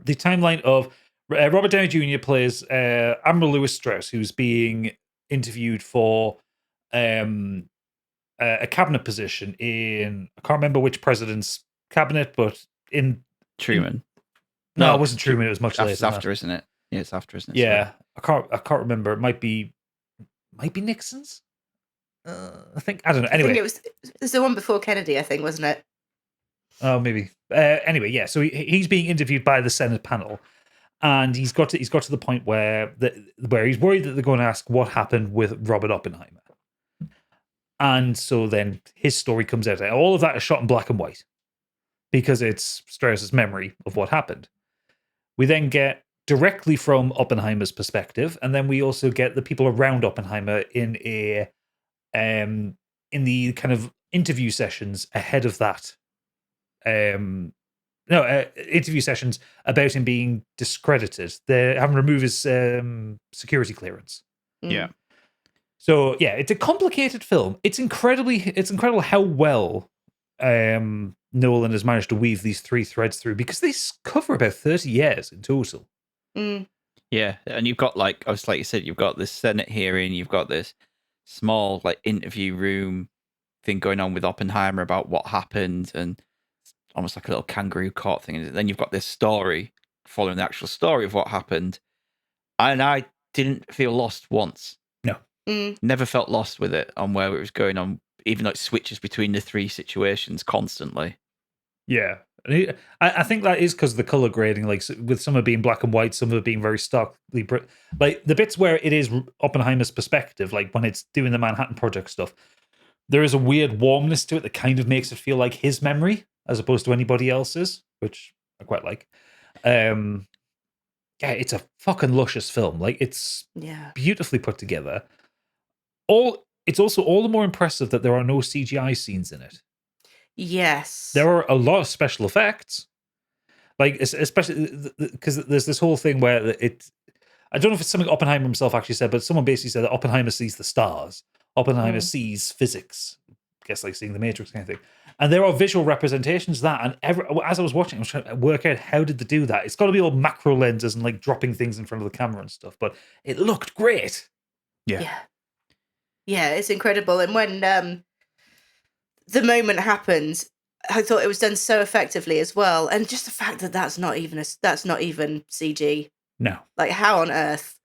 the timeline of Robert Downey Jr. plays Admiral Lewis Strauss, who's being interviewed for a cabinet position in, I can't remember which president's cabinet, but in Truman. No, it wasn't Truman. It was much later. It's after, isn't it? Yeah, it's after, isn't it? Yeah, I can't remember. It might be Nixon's. I think, I don't know. Anyway, I think it was the one before Kennedy, I think, wasn't it? Oh, maybe. Anyway, yeah. So he's being interviewed by the Senate panel, and he's got to the point where he's worried that they're going to ask what happened with Robert Oppenheimer, and so then his story comes out. All of that is shot in black and white because it's Strauss's memory of what happened. We then get directly from Oppenheimer's perspective, and then we also get the people around Oppenheimer in the kind of interview sessions ahead of that. Interview sessions about him being discredited. They haven't removed his security clearance. Yeah. So yeah, it's a complicated film. It's incredible how well Nolan has managed to weave these 3 threads through, because they cover about 30 years in total. Mm. Yeah, and you've got, like you said, you've got this Senate hearing, you've got this small interview room thing going on with Oppenheimer about what happened, and almost like a little kangaroo court thing. And then you've got this story following the actual story of what happened, and I didn't feel lost once. No, never felt lost with it on where it was going on, even though it switches between the 3 situations constantly. Yeah, I think that is because of the color grading, like with some of it being black and white, some of it being very starkly like the bits where it is Oppenheimer's perspective, like when it's doing the Manhattan Project stuff, there is a weird warmness to it that kind of makes it feel like his memory as opposed to anybody else's, which I quite like. Yeah, it's a fucking luscious film. Like, it's beautifully put together. It's also all the more impressive that there are no CGI scenes in it. Yes. There are a lot of special effects. Like, especially because there's this whole thing where I don't know if it's something Oppenheimer himself actually said, but someone basically said that Oppenheimer sees the stars. Oppenheimer sees physics. I guess like seeing the Matrix kind of thing. And there are visual representations of that. And as I was watching, I was trying to work out how did they do that. It's got to be all macro lenses and like dropping things in front of the camera and stuff. But it looked great. Yeah, it's incredible. And when the moment happened, I thought it was done so effectively as well. And just the fact that that's not even CG. No. Like, how on earth?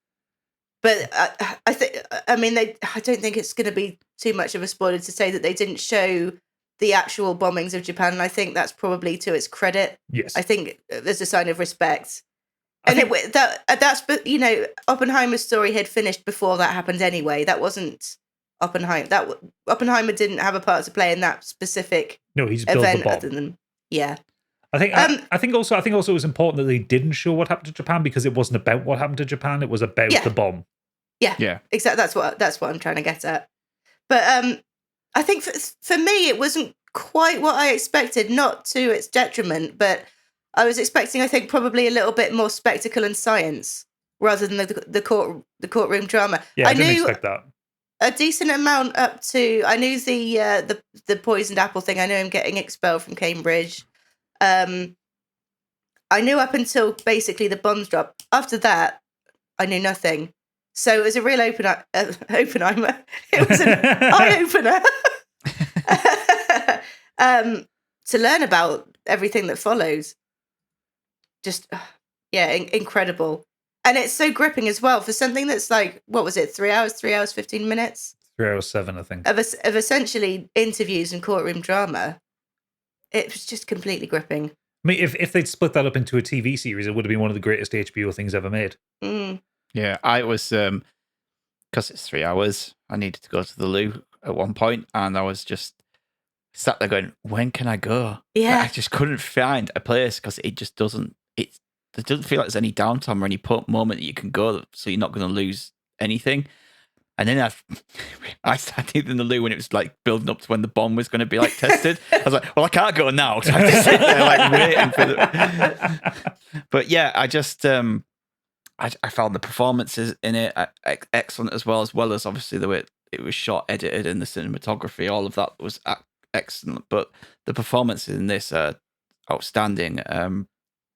But I don't think it's going to be too much of a spoiler to say that they didn't show the actual bombings of Japan, and I think that's probably to its credit. Yes, I think there's a sign of respect. That's Oppenheimer's story had finished before that happened anyway. That wasn't Oppenheimer. Oppenheimer didn't have a part to play in that specific he's built event the bomb. other than I think also it was important that they didn't show what happened to Japan, because it wasn't about what happened to Japan. It was about the bomb. Yeah. Exactly. That's what I'm trying to get at. But I think for me, it wasn't quite what I expected. Not to its detriment, but I was expecting, I think, probably a little bit more spectacle and science. rather than the courtroom drama. Yeah, I didn't knew expect that. a decent amount up to. I knew the poisoned apple thing. I knew him getting expelled from Cambridge. I knew up until basically the bombs dropped. After that, I knew nothing. So it was a real Oppenheimer. It was an eye opener to learn about everything that follows. Just incredible, and it's so gripping as well for something that's like, what was it? 3 hours, 15 minutes. 3 hours 7, I think. Of essentially interviews and courtroom drama. It was just completely gripping. I mean, if they'd split that up into a TV series, it would have been one of the greatest HBO things ever made. Mm. Yeah, I was, because it's 3 hours, I needed to go to the loo at one point, and I was just sat there going, when can I go? Yeah. I just couldn't find a place because it just doesn't, it doesn't feel like there's any downtime or any moment that you can go, so you're not going to lose anything. And then I started in the loo when it was like building up to when the bomb was going to be like tested. I was like, well, I can't go now. So I have to sit there like waiting for the. But yeah, I just I found the performances in it excellent as well as obviously the way it was shot, edited, and the cinematography. All of that was excellent. But the performances in this are outstanding.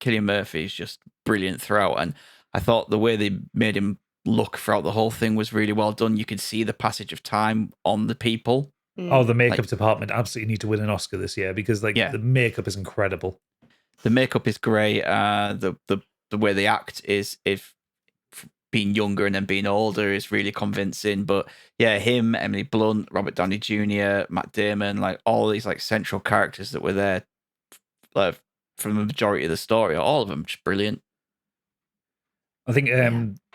Cillian Murphy is just brilliant throughout, and I thought the way they made him look throughout the whole thing was really well done. You could see the passage of time on the people. Oh, the makeup department absolutely need to win an Oscar this year because the makeup is incredible. The makeup is great. The way they act is if being younger and then being older is really convincing. But yeah, him, Emily Blunt, Robert Downey Jr., Matt Damon, like all these like central characters that were there from the majority of the story, all of them just brilliant. I think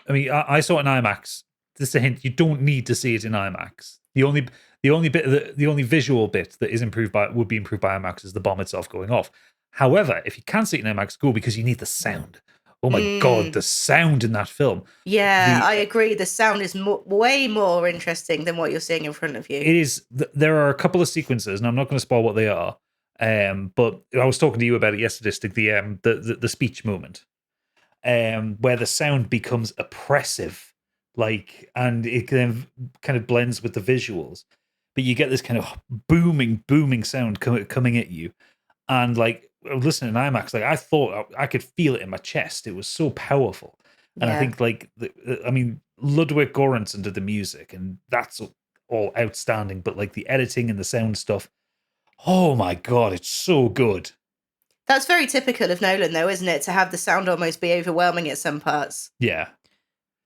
I mean, I saw it in IMAX. Just a hint: you don't need to see it in IMAX. The only visual bit that is would be improved by IMAX is the bomb itself going off. However, if you can see it in IMAX, go because you need the sound. Oh my god, the sound in that film! Yeah, I agree. The sound is way more interesting than what you're seeing in front of you. It is. There are a couple of sequences, and I'm not going to spoil what they are. But I was talking to you about it yesterday, Stig, the speech moment. Where the sound becomes oppressive, and it then kind of blends with the visuals, but you get this kind of booming sound coming at you, and listening to IMAX, I thought I could feel it in my chest. It was so powerful, and I think Ludwig Göransson did the music, and that's all outstanding. But the editing and the sound stuff, oh my god, it's so good. That's very typical of Nolan, though, isn't it? To have the sound almost be overwhelming at some parts. Yeah.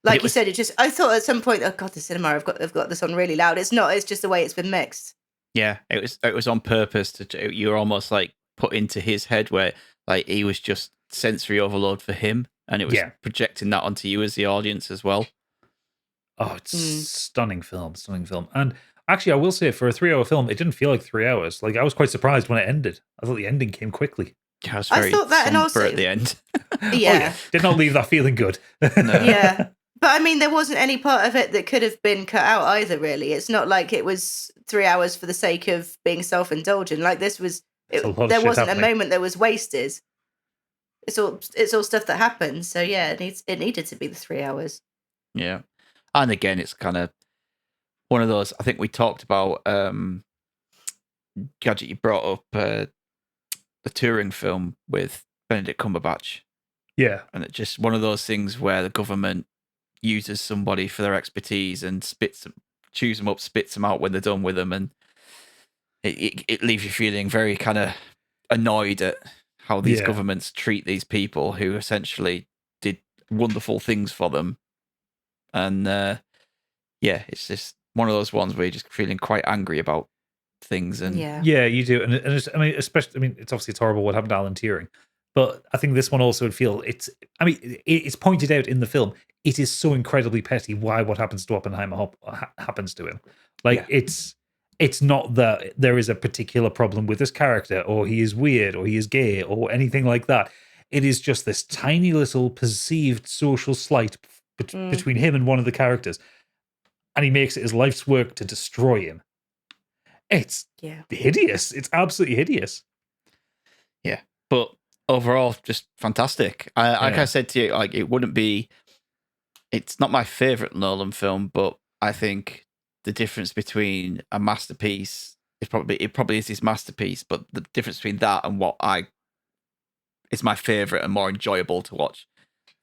Like you said, I thought at some point, oh god, the cinema, I've got this on really loud. It's not. It's just the way it's been mixed. Yeah, it was on purpose. You're almost put into his head where he was just sensory overload for him, and it was projecting that onto you as the audience as well. Oh, it's stunning film. And actually, I will say, for a 3-hour film, it didn't feel like 3 hours. I was quite surprised when it ended. I thought the ending came quickly. Yeah, I thought that, and also at the end. Yeah. Did not leave that feeling good. No. Yeah. But I mean, there wasn't any part of it that could have been cut out either, really. It's not like it was 3 hours for the sake of being self-indulgent. This was, there wasn't a moment that was wasted. It's all stuff that happened. So yeah, it needed to be the 3 hours. Yeah. And again, it's kind of one of those, I think we talked about, Gadget, you brought up the Turing film with Benedict Cumberbatch. Yeah. And it's just one of those things where the government uses somebody for their expertise and chews them up, spits them out when they're done with them. And it leaves you feeling very kind of annoyed at how these governments treat these people who essentially did wonderful things for them. And it's just one of those ones where you're just feeling quite angry about things. And yeah, you do. And it's, it's obviously horrible what happened to Alan Turing, but I think this one also would feel it's pointed out in the film. It is so incredibly petty why what happens to Oppenheimer happens to him. It's not that there is a particular problem with this character, or he is weird, or he is gay, or anything like that. It is just this tiny little perceived social slight between him and one of the characters, and he makes it his life's work to destroy him. It's hideous. It's absolutely hideous. Yeah, but overall, just fantastic. Like I said to you, it wouldn't be it's not my favorite Nolan film, but I think the difference between a masterpiece is probably is his masterpiece, but the difference between that and what is my favorite and more enjoyable to watch,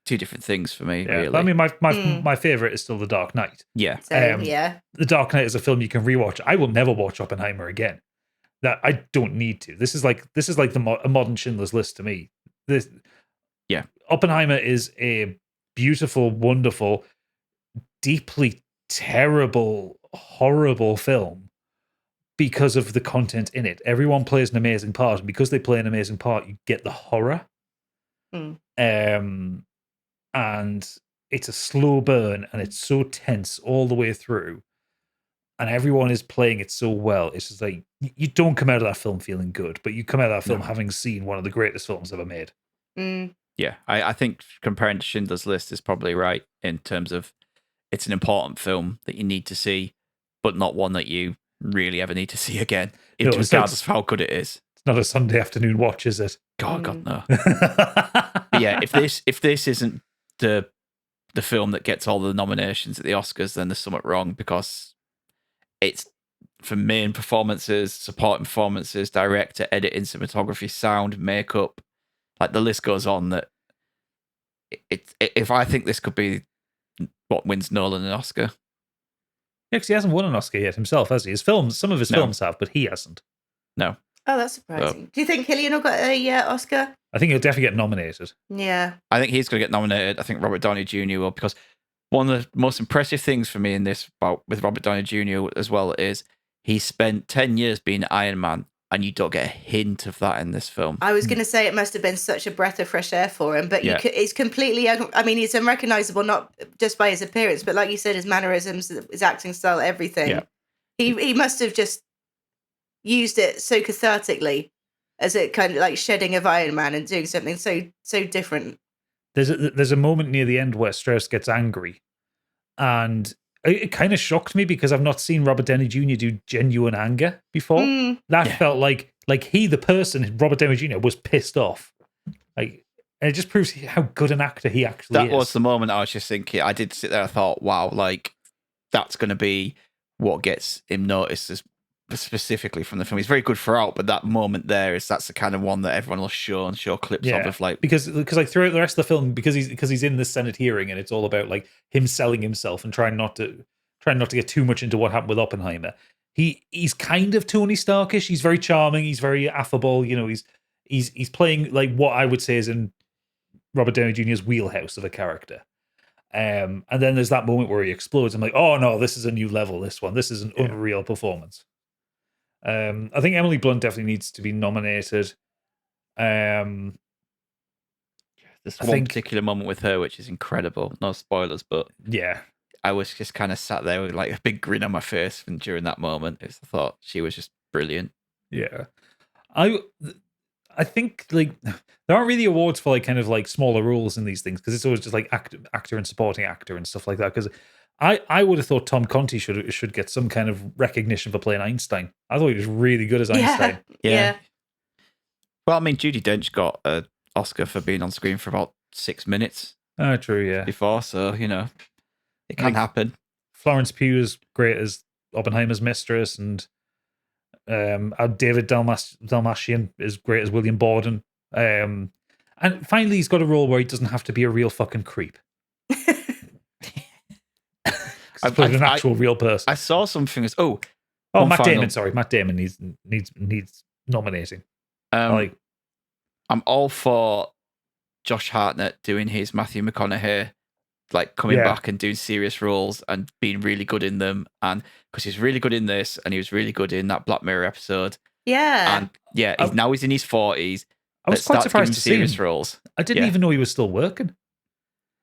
two different things for me. Yeah. Really, I mean, my favorite is still The Dark Knight. yeah. So, The Dark Knight is a film you can rewatch. I will never watch Oppenheimer again. That I don't need to. This is like a modern Schindler's List to me. Yeah. Oppenheimer is a beautiful, wonderful, deeply terrible, horrible film because of the content in it. Everyone plays an amazing part, and because they play an amazing part, you get the horror. And it's a slow burn, and it's so tense all the way through, and everyone is playing it so well. It's just like you don't come out of that film feeling good, but you come out of that film having seen one of the greatest films ever made. Yeah, I think comparing to Schindler's List is probably right in terms of it's an important film that you need to see, but not one that you really ever need to see again, regardless of how good it is. It's not a Sunday afternoon watch, is it? God, no. But yeah, if this isn't the film that gets all the nominations at the Oscars, then there's something wrong, because it's for main performances, supporting performances, director, editing, cinematography, sound, makeup, like the list goes on. That if I think this could be what wins Nolan an Oscar. Yeah, because he hasn't won an Oscar yet himself, has he? Some of his films have, but he hasn't. No. Oh, that's surprising. Do you think Cillian will get a Oscar? I think he'll definitely get nominated. Yeah. I think he's going to get nominated. I think Robert Downey Jr. will, because one of the most impressive things for me in this with Robert Downey Jr. as well is he spent 10 years being Iron Man, and you don't get a hint of that in this film. I was going to say it must have been such a breath of fresh air for him, but it's completely, I mean, he's unrecognizable, not just by his appearance, but like you said, his mannerisms, his acting style, everything. Yeah. He must have just used it so cathartically as a kind of like shedding of Iron Man and doing something so different. There's a moment near the end where Strauss gets angry, and it kind of shocked me because I've not seen Robert Downey Jr. do genuine anger before. That felt like he, the person, Robert Downey Jr., was pissed off. Like, and it just proves how good an actor he actually is. That was the moment I was just thinking. I did sit there. I thought, wow, like that's going to be what gets him noticed as specifically from the film. He's very good throughout, but that moment that's the kind of one that everyone will show clips of like because like throughout the rest of the film, because he's in this Senate hearing, and it's all about like him selling himself and trying not to get too much into what happened with Oppenheimer. He's kind of Tony Starkish. He's very charming. He's very affable. You know, he's playing like what I would say is in Robert Downey Jr.'s wheelhouse of a character. And then there's that moment where he explodes. I'm like, oh no, this is a new level. This is an unreal performance. I think Emily Blunt definitely needs to be nominated. There's one particular moment with her which is incredible. No spoilers, but yeah, I was just kind of sat there with like a big grin on my face, and during that moment, I thought she was just brilliant. Yeah, I think like there aren't really awards for like kind of like smaller roles in these things, because it's always just like actor and supporting actor and stuff like that. Because I would have thought Tom Conti should get some kind of recognition for playing Einstein. I thought he was really good as Einstein. Yeah. Well, I mean, Judi Dench got an Oscar for being on screen for about 6 minutes. Oh, true, yeah. Before, so you know, it can happen. Florence Pugh is great as Oppenheimer's mistress, and David Dalmatian is great as William Borden. And finally, he's got a role where he doesn't have to be a real fucking creep. He's played an actual real person. I saw something as Matt Damon. Sorry, Matt Damon needs nominating. I'm all for Josh Hartnett doing his Matthew McConaughey, like coming back and doing serious roles and being really good in them, and because he's really good in this, and he was really good in that Black Mirror episode. Yeah, and now he's in his 40s. I was quite surprised to see serious him. roles. I didn't even know he was still working.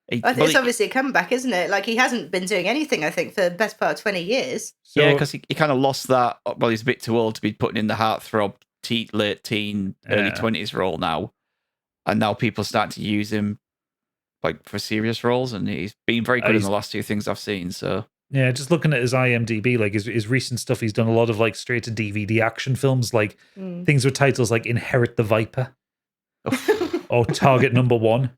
It's obviously a comeback, isn't it? Like, he hasn't been doing anything, I think, for the best part of 20 years. So, yeah, because he kind of lost that. Well, he's a bit too old to be putting in the heartthrob late teen, early 20s role now. And now people start to use him like for serious roles, and he's been very good in the last 2 things I've seen. So yeah, just looking at his IMDb, like his recent stuff, he's done a lot of like straight to DVD action films, like things with titles like Inherit the Viper or Target Number 1.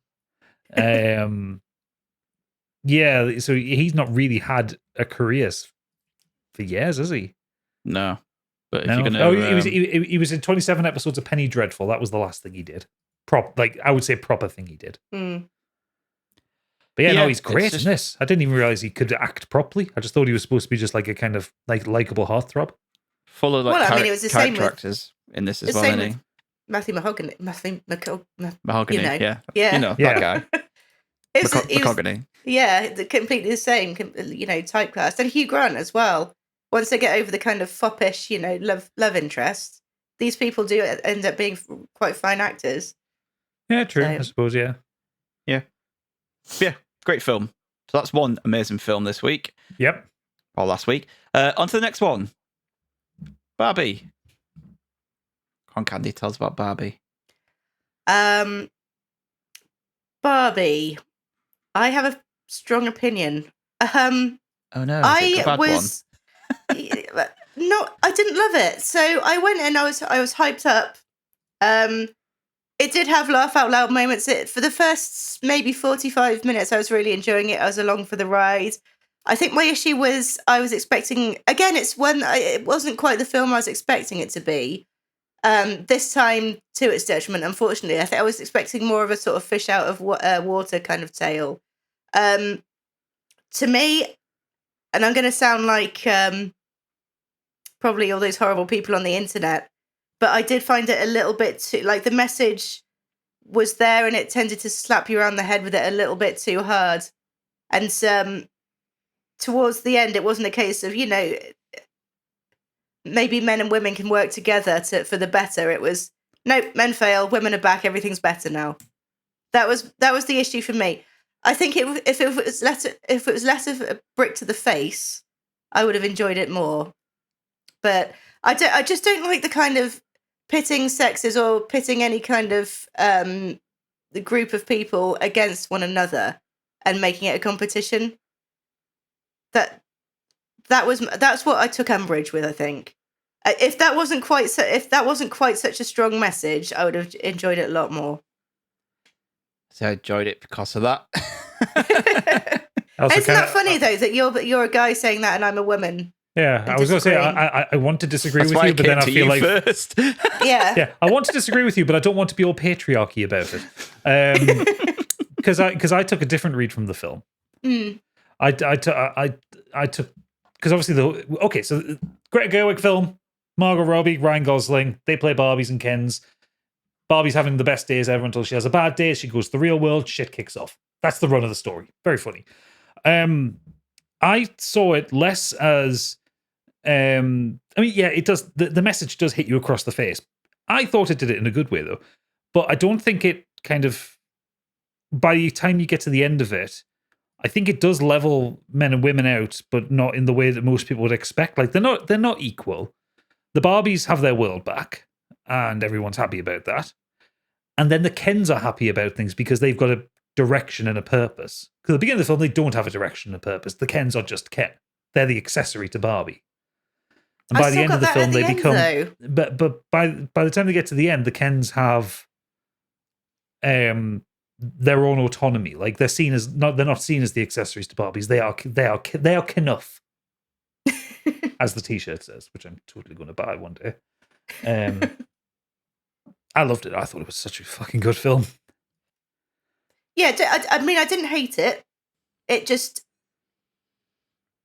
Yeah, so he's not really had a career for years, has he? No. But if No. you're gonna, He was in 27 episodes of Penny Dreadful. That was the last thing he did. I would say proper thing he did. Mm. But yeah, Yeah, no, he's it's great just- in this. I didn't even realize he could act properly. I just thought he was supposed to be just like a kind of like likable heartthrob. full of like Well, I mean, it was the same character with- actors in this as the well, same isn't he? Matthew Mahogany. Mahogany, you know. yeah. Yeah. You know, Yeah. that guy. It was, it was- Mahogany. yeah, completely the same, typecast. And Hugh Grant as well. Once they get over the kind of foppish, love interest, these people do end up being quite fine actors. Yeah, true. I So- suppose, yeah. Yeah, great film. So that's one amazing film this week, Yep. or last week. On to the next one. Barbie. Come on, Candy, tell us about Barbie. Barbie. I have a strong opinion. Oh no, is it a I bad was no, I didn't love it. So I went and I was hyped up. It did have laugh out loud moments. For the first maybe 45 minutes, I was really enjoying it. I was along for the ride. I think my issue was I was expecting, again, it wasn't quite the film I was expecting it to be. This time to its detriment, unfortunately. I think I was expecting more of a sort of fish out of water kind of tale. To me, and I'm going to sound like probably all those horrible people on the internet, but I did find it a little bit too, like the message was there and it tended to slap you around the head with it a little bit too hard. And towards the end, it wasn't a case of, maybe men and women can work together for the better. It was, nope, men fail, women are back, everything's better now. That was the issue for me. I think if it was less of a brick to the face, I would have enjoyed it more. But I just don't like the kind of pitting sexes or pitting any kind of the group of people against one another and making it a competition. That's what I took umbrage with. I think if that wasn't quite such a strong message, I would have enjoyed it a lot more. So I enjoyed it because of that. Also Isn't that funny though that you're a guy saying that and I'm a woman? Yeah, I was going to say, I want to disagree That's with why you, I but came then I to feel you like... first. Yeah. Yeah, I want to disagree with you, but I don't want to be all patriarchy about it. Because I took a different read from the film. Mm. I took... Because obviously so Greta Gerwig film, Margot Robbie, Ryan Gosling, they play Barbies and Kens. Barbie's having the best days ever until she has a bad day. She goes to the real world, shit kicks off. That's the run of the story. Very funny. I saw it less as... it does. The message does hit you across the face. I thought it did it in a good way, though. But I don't think it kind of... By the time you get to the end of it, I think it does level men and women out, but not in the way that most people would expect. Like, they're not equal. The Barbies have their world back, and everyone's happy about that. And then the Kens are happy about things because they've got a direction and a purpose. Because at the beginning of the film, they don't have a direction and a purpose. The Kens are just Ken. They're the accessory to Barbie. And by the end of the film, they become... But by the time they get to the end, the Kens have their own autonomy. Like, they're not seen as the accessories to Barbies. They are Kenuff, as the T-shirt says, which I'm totally going to buy one day. I loved it. I thought it was such a fucking good film. Yeah, I mean, I didn't hate it. It just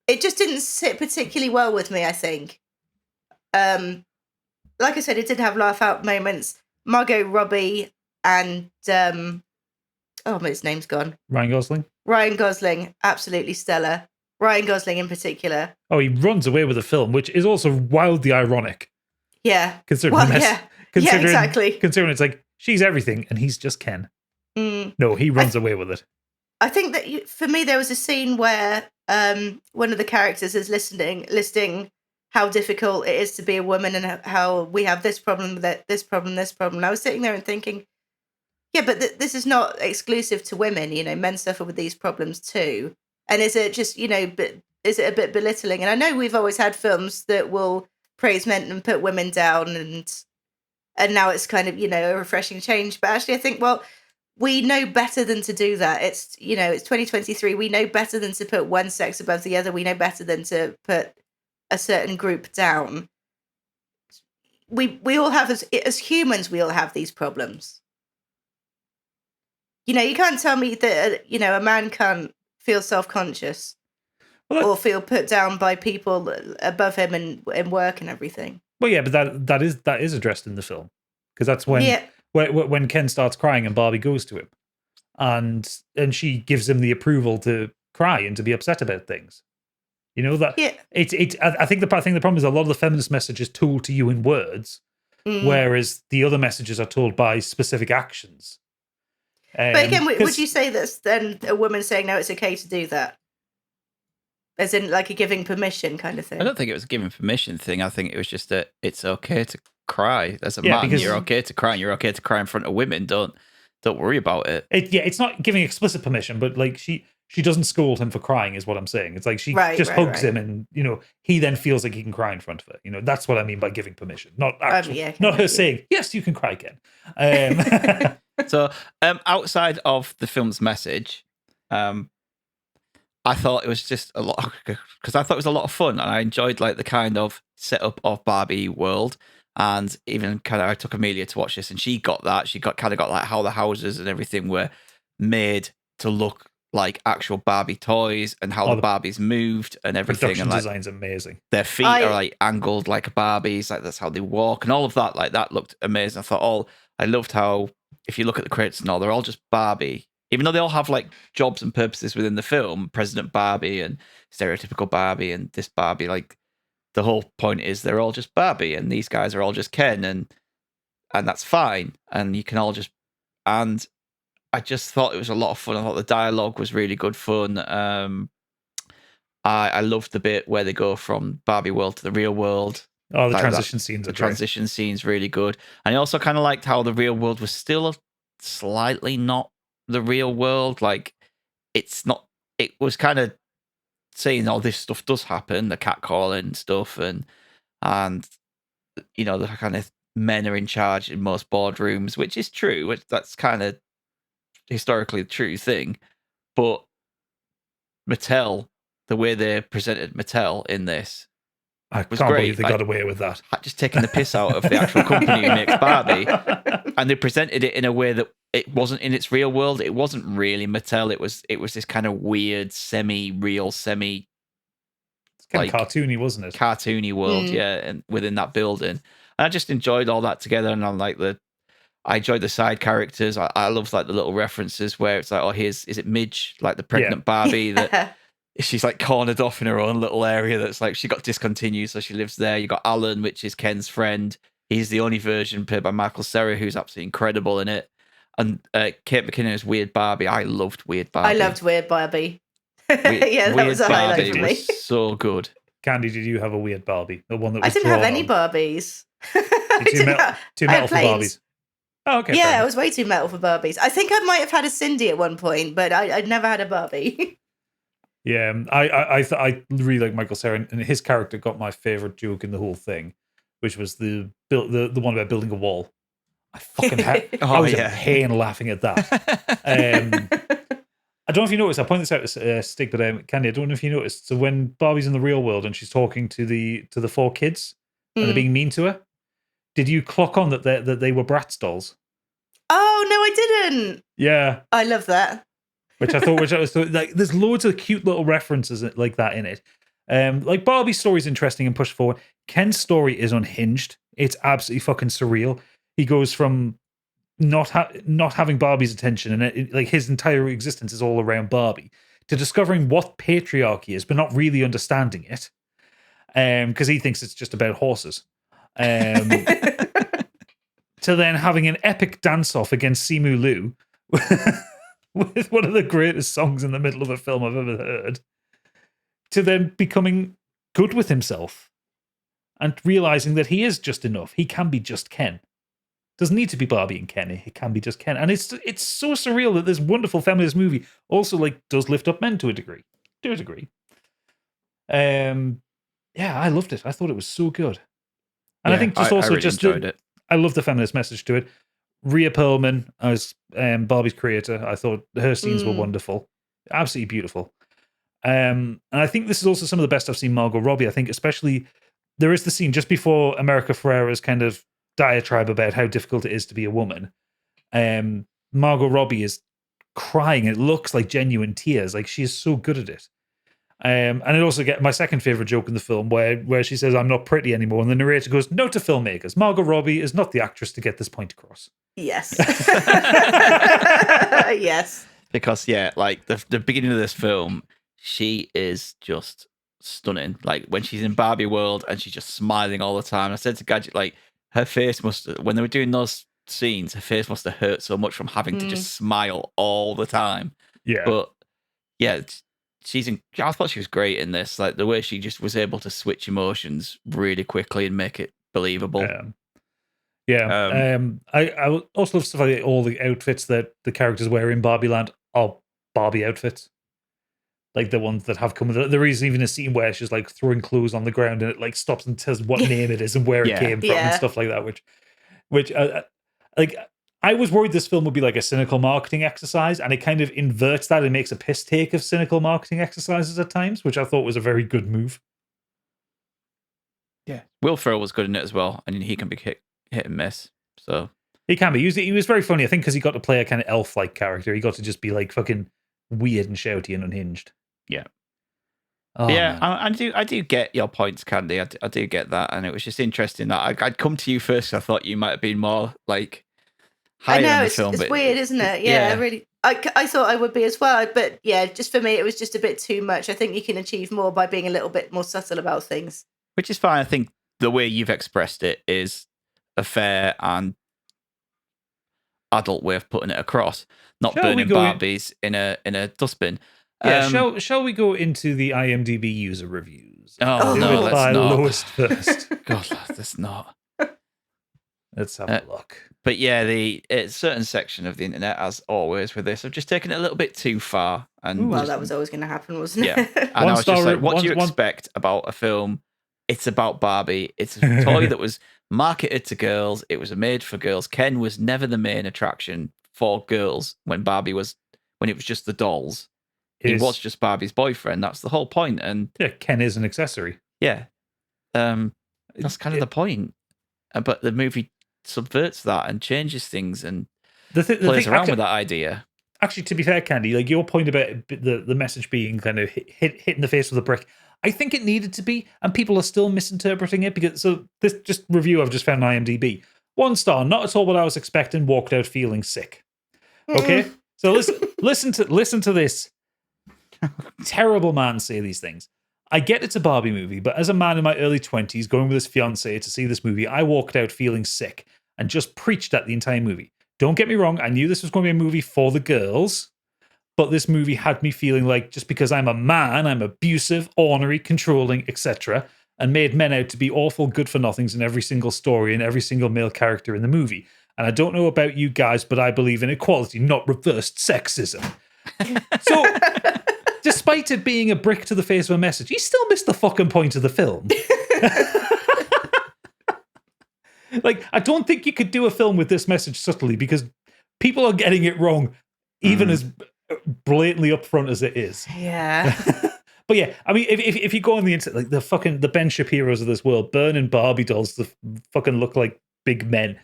didn't sit particularly well with me, I think. Like I said, it did have laugh out moments. Margot Robbie and his name's gone. Ryan Gosling, absolutely stellar. Ryan Gosling in particular. Oh, he runs away with the film, which is also wildly ironic. Yeah. Considering exactly. Considering it's like she's everything and he's just Ken. Mm. No, he runs away with it. I think that for me there was a scene where one of the characters is listing how difficult it is to be a woman and how we have this problem, this problem. And I was sitting there and thinking, yeah, but this is not exclusive to women. Men suffer with these problems too. And is it just, is it a bit belittling? And I know we've always had films that will praise men and put women down, and now it's kind of, a refreshing change. But actually, I think, well, we know better than to do that. It's, it's 2023. We know better than to put one sex above the other. We know better than to put a certain group down. We all have, as humans, we all have these problems. You can't tell me that, a man can't feel self-conscious or feel put down by people above him in work and everything. Well, yeah, but that is addressed in the film, because that's when Ken starts crying and Barbie goes to him, and she gives him the approval to cry and to be upset about things. That I think the problem is a lot of the feminist message is told to you in words, whereas the other messages are told by specific actions. But again, would you say that's then a woman saying, no, it's okay to do that? As in like a giving permission kind of thing? I don't think it was a giving permission thing. I think it was just that it's okay to cry. As a man, you're okay to cry, and you're okay to cry in front of women. Don't worry about it. It's not giving explicit permission, but like she doesn't scold him for crying is what I'm saying. It's like she just hugs him, and he then feels like he can cry in front of her. That's what I mean by giving permission. Not not her saying, yes, you can cry, Ken. So outside of the film's message, I thought it was just a lot, because I thought it was a lot of fun, and I enjoyed like the kind of setup of Barbie world, and even kind of I took Amelia to watch this, and she got that. She got like how the houses and everything were made to look like actual Barbie toys, and how the Barbies moved and everything. Production and like, design's amazing. Their feet are like angled like a Barbie's, like that's how they walk, and all of that. Like that looked amazing. I thought, I loved how, if you look at the credits and all, they're all just Barbie. Even though they all have like jobs and purposes within the film, President Barbie and stereotypical Barbie and this Barbie, like the whole point is they're all just Barbie, and these guys are all just Ken, and that's fine. And you can all just, and I just thought it was a lot of fun. I thought the dialogue was really good fun. I loved the bit where they go from Barbie world to the real world. Oh, the transition scenes. The transition scene's really good. And I also kind of liked how the real world was still slightly not the real world. Like, it's not, it was kind of saying, this stuff does happen, the catcalling stuff, and the kind of men are in charge in most boardrooms, which is true. That's kind of historically the true thing. But Mattel, the way they presented Mattel in this, I was can't great. believe they got away with that. Just taking the piss out of the actual company who makes Barbie, and they presented it in a way that it wasn't in its real world. It wasn't really Mattel. It was this kind of weird, semi-real, It's kind of cartoony, wasn't it? Cartoony world, yeah, and within that building. And I just enjoyed all that together, and I enjoyed the side characters. I love like the little references where it's like, is it Midge, like the pregnant Barbie that she's like cornered off in her own little area that's like she got discontinued, so she lives there. You got Alan, which is Ken's friend. He's the only version played by Michael Cera, who's absolutely incredible in it. And Kate McKinnon's Weird Barbie. I loved Weird Barbie. I loved Weird Barbie. That was a highlight for me. Was so good. Candy, did you have a weird Barbie? The one that was I didn't have any Barbies. Two metal for Barbies. Oh, okay. Yeah, I was way too metal for Barbies. I think I might have had a Cindy at one point, but I'd never had a Barbie. Yeah, I really like Michael Cera, and his character got my favorite joke in the whole thing, which was the one about building a wall. I fucking I was in pain laughing at that. I don't know if you noticed. I pointed this out to Stig, but Candy, I don't know if you noticed. So when Barbie's in the real world and she's talking to the 4 kids and they're being mean to her, did you clock on that they were Bratz dolls? Oh no, I didn't. Yeah, I love that. Which I was like, there's loads of cute little references like that in it. Like Barbie's story is interesting and pushed forward. Ken's story is unhinged. It's absolutely fucking surreal. He goes from not having Barbie's attention, and like his entire existence is all around Barbie, to discovering what patriarchy is, but not really understanding it, because he thinks it's just about horses. To then having an epic dance-off against Simu Liu with one of the greatest songs in the middle of a film I've ever heard, to then becoming good with himself and realizing that he is just enough. He can be just Ken. Doesn't need to be Barbie and Ken. It can be just Ken. And it's so surreal that this wonderful feminist movie also like does lift up men to a degree. Yeah, I loved it. I thought it was so good. And I think just also I really enjoyed it. I love the feminist message to it. Rhea Perlman as Barbie's creator. I thought her scenes were wonderful, absolutely beautiful. And I think this is also some of the best I've seen Margot Robbie. I think especially there is the scene just before America Ferrera's kind of diatribe about how difficult it is to be a woman. Margot Robbie is crying. It looks like genuine tears. Like she is so good at it. And it also get my second favorite joke in the film where she says, "I'm not pretty anymore," and the narrator goes, "Note to filmmakers: Margot Robbie is not the actress to get this point across." Yes. Yes. Because like the beginning of this film, she is just stunning. Like when she's in Barbie world and she's just smiling all the time. I said to Gadget, like her face when they were doing those scenes, her face must have hurt so much from having to just smile all the time. Yeah, but yeah. I thought she was great in this. Like the way she just was able to switch emotions really quickly and make it believable. I also love stuff like all the outfits that the characters wear in Barbie Land are Barbie outfits. Like the ones that have come with it. There is even a scene where she's like throwing clothes on the ground and it like stops and tells what name it is and where it came from and stuff like that. Which like I was worried this film would be like a cynical marketing exercise, and it kind of inverts that and makes a piss take of cynical marketing exercises at times, which I thought was a very good move. Yeah, Will Ferrell was good in it as well, and he can be hit and miss. So he can be. He was very funny, I think, because he got to play a kind of elf-like character. He got to just be like fucking weird and shouty and unhinged. Yeah. Oh, yeah, I do get your points, Candy. I do get that, and it was just interesting that I'd come to you first. I thought you might have been more like. I know it's weird, isn't it? Yeah, really. I thought I would be as well, but yeah, just for me, it was just a bit too much. I think you can achieve more by being a little bit more subtle about things. Which is fine. I think the way you've expressed it is a fair and adult way of putting it across. Not burning Barbies in a dustbin. Yeah, shall we go into the IMDb user reviews? Oh no, let's not. Lowest first. God, let's not. Let's have a look. But yeah, a certain section of the internet, as always with this, have just taken it a little bit too far. And that was always going to happen, wasn't it? Yeah. And I was just like, what do you expect about a film? It's about Barbie. It's a toy that was marketed to girls. It was made for girls. Ken was never the main attraction for girls when it was just the dolls. He was just Barbie's boyfriend. That's the whole point. And yeah, Ken is an accessory. Yeah. That's kind of the point. But the movie subverts that and changes things and plays around with that idea. Actually, to be fair, Candy, like your point about the message being kind of hit in the face with a brick, I think it needed to be, and people are still misinterpreting it because this just review I've just found on IMDb. 1 star, not at all what I was expecting, walked out feeling sick. Okay? So listen to this terrible man say these things. I get it's a Barbie movie, but as a man in my early 20s going with his fiancée to see this movie, I walked out feeling sick and just preached at the entire movie. Don't get me wrong, I knew this was going to be a movie for the girls, but this movie had me feeling like just because I'm a man, I'm abusive, ornery, controlling, etc., and made men out to be awful good-for-nothings in every single story and every single male character in the movie. And I don't know about you guys, but I believe in equality, not reversed sexism. So, despite it being a brick to the face of a message, he still missed the fucking point of the film. Like, I don't think you could do a film with this message subtly because people are getting it wrong, even as blatantly upfront as it is. Yeah. But yeah, I mean, if you go on the internet, like the Ben Shapiro's of this world, burning Barbie dolls that fucking look like big men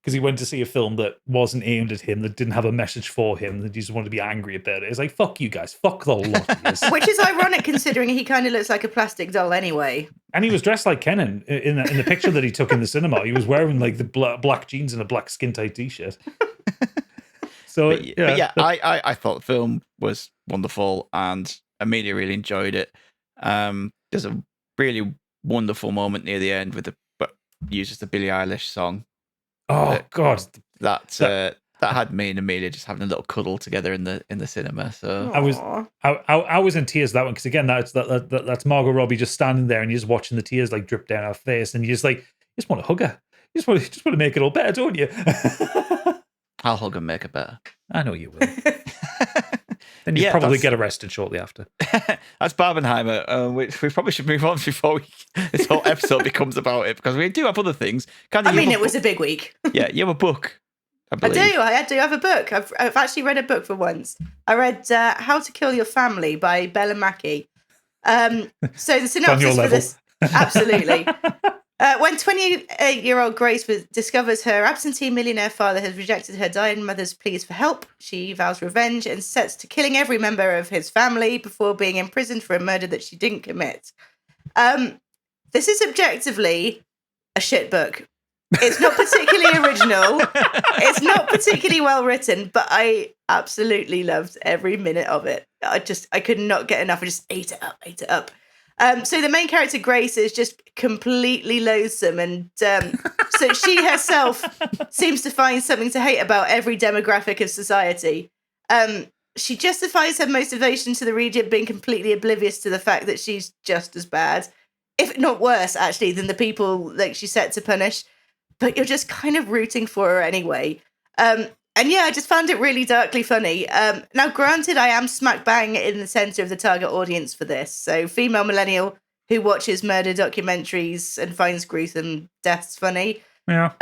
because he went to see a film that wasn't aimed at him, that didn't have a message for him, that he just wanted to be angry about it. It's like, fuck you guys, fuck the lot of this. Which is ironic considering he kind of looks like a plastic doll anyway. And he was dressed like Ken in the picture that he took in the cinema. He was wearing like the black jeans and a black skin tight t-shirt. So I thought the film was wonderful and Amelia really enjoyed it. There's a really wonderful moment near the end with uses the Billie Eilish song. Oh God, that had me and Amelia just having a little cuddle together in the cinema. So I was in tears that one because again that's Margot Robbie just standing there and you're just watching the tears like drip down her face and you just want to hug her. You just want to make it all better, don't you? I'll hug and make it better. I know you will. Then you probably get arrested shortly after. That's Barbenheimer, which we probably should move on before this whole episode becomes about it, because we do have other things. It was a big week. Yeah, you have a book I believe. do. I do have a book. I've actually read a book for once. I read How to Kill Your Family by Bella Mackie. So the synopsis for this, absolutely. When 28-year-old Grace discovers her absentee millionaire father has rejected her dying mother's pleas for help, she vows revenge and sets to killing every member of his family before being imprisoned for a murder that she didn't commit. This is objectively a shit book. It's not particularly original. It's not particularly well written, but I absolutely loved every minute of it. I could not get enough. I just ate it up. So the main character, Grace, is just completely loathsome. And so she herself seems to find something to hate about every demographic of society. She justifies her motivation to the reader being completely oblivious to the fact that she's just as bad, if not worse, actually, than the people that she's set to punish. But you're just kind of rooting for her anyway. And yeah, I just found it really darkly funny. Now, granted, I am smack bang in the center of the target audience for this. So, female millennial who watches murder documentaries and finds gruesome deaths funny. Yeah.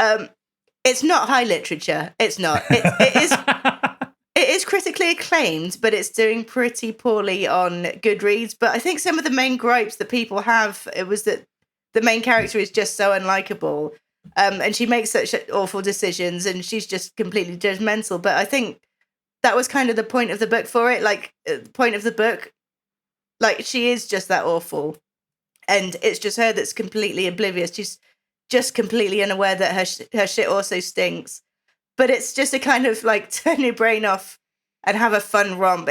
It's not high literature. It's not. It is critically acclaimed, but it's doing pretty poorly on Goodreads. But I think some of the main gripes that people have, it was that the main character is just so unlikable. And she makes such awful decisions and she's just completely judgmental. But I think that was kind of the point of the book for it. Like, the point of the book, like, she is just that awful. And it's just her that's completely oblivious. She's just completely unaware that her shit also stinks. But it's just a kind of, like, turn your brain off and have a fun romp.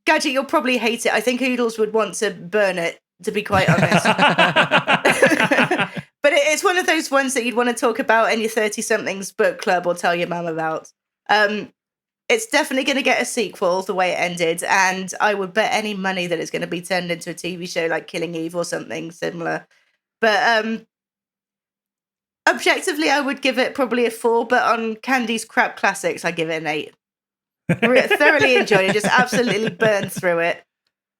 Gadget, you'll probably hate it. I think Oodles would want to burn it, to be quite honest. But it's one of those ones that you'd want to talk about in your 30-somethings book club or tell your mum about. It's definitely going to get a sequel the way it ended, and I would bet any money that it's going to be turned into a TV show like Killing Eve or something similar. But objectively, I would give it probably a 4, but on Candy's crap classics, I give it an 8. Thoroughly enjoyed it, just absolutely burned through it.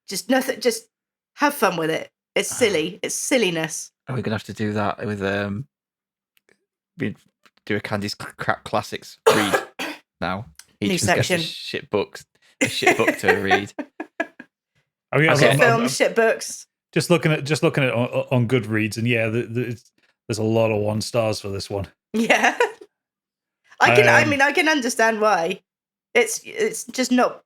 Just nothing, just have fun with it. It's silly. It's silliness. Are we gonna have to do that with we do a Candy's crap classics read now? Each New section. A shit book to read. I mean, Okay. Films, shit books. just looking at it on Goodreads, and yeah, there's a lot of 1 stars for this one. Yeah. I can understand why. It's just not.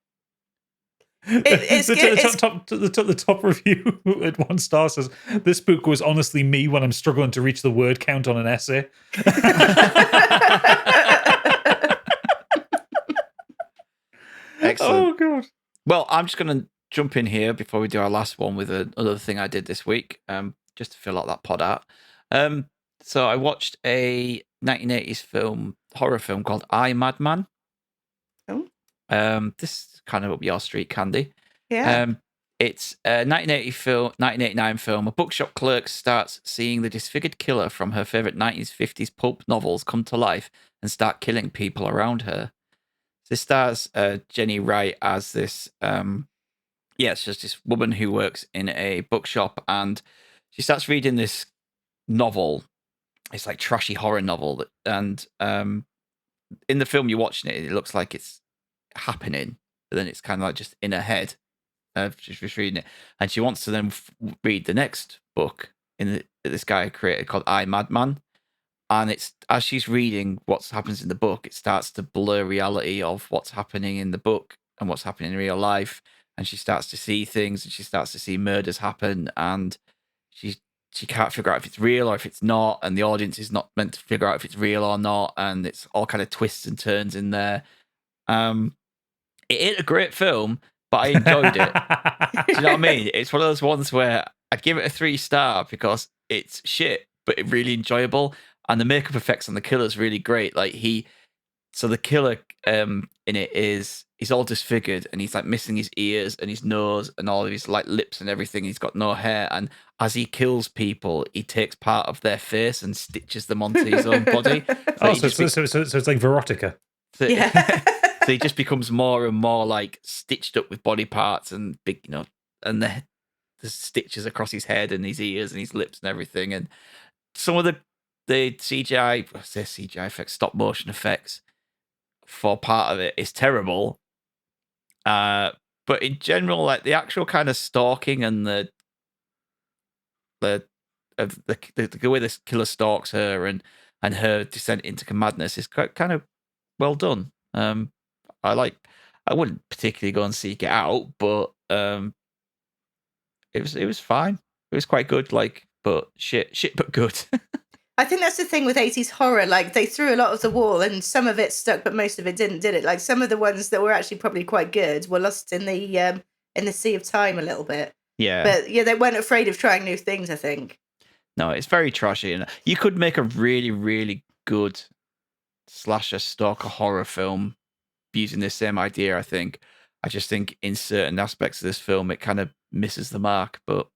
The top review at 1 star says, "This book was honestly me when I'm struggling to reach the word count on an essay." Excellent. Oh god. Well, I'm just going to jump in here before we do our last one with another thing I did this week, just to fill out that pod out. So I watched a 1980s horror film called Madman. Oh. This is kind of up your street, Candy. Yeah. It's a 1989 film. A bookshop clerk starts seeing the disfigured killer from her favorite 1950s pulp novels come to life and start killing people around her. This stars Jenny Wright as this. It's just this woman who works in a bookshop, and she starts reading this novel. It's like trashy horror novel, and in the film you're watching it, it looks like it's happening, but then it's kind of like just in her head. She's just reading it, and she wants to then read the next book that this guy created called Madman. And it's as she's reading what happens in the book, it starts to blur reality of what's happening in the book and what's happening in real life. And she starts to see things, and she starts to see murders happen, and she can't figure out if it's real or if it's not, and the audience is not meant to figure out if it's real or not, and it's all kind of twists and turns in there. It ain't a great film, but I enjoyed it. Do you know what I mean? It's one of those ones where I'd give it a 3-star because it's shit, but it's really enjoyable. And the makeup effects on the killer is really great. Like the killer in it he's all disfigured, and he's like missing his ears and his nose and all of his like lips and everything. He's got no hair, and as he kills people, he takes part of their face and stitches them onto his own body. So it's like Verotica. So, Yeah. so he just becomes more and more like stitched up with body parts and big, and the stitches across his head and his ears and his lips and everything. And some of the CGI effects, stop motion effects, for part of it is terrible. But in general, like the actual kind of stalking and the way this killer stalks her and her descent into madness is kind of well done. I wouldn't particularly go and seek it out, but it was fine. It was quite good, like, but shit but good. I think that's the thing with 80s horror. Like, they threw a lot of the wall and some of it stuck, but most of it didn't, did it? Like, some of the ones that were actually probably quite good were lost in the sea of time a little bit. Yeah. But yeah, they weren't afraid of trying new things, I think. No, it's very trashy. And you could make a really, really good slasher stalker horror film using this same idea, I think. I just think in certain aspects of this film, it kind of misses the mark. But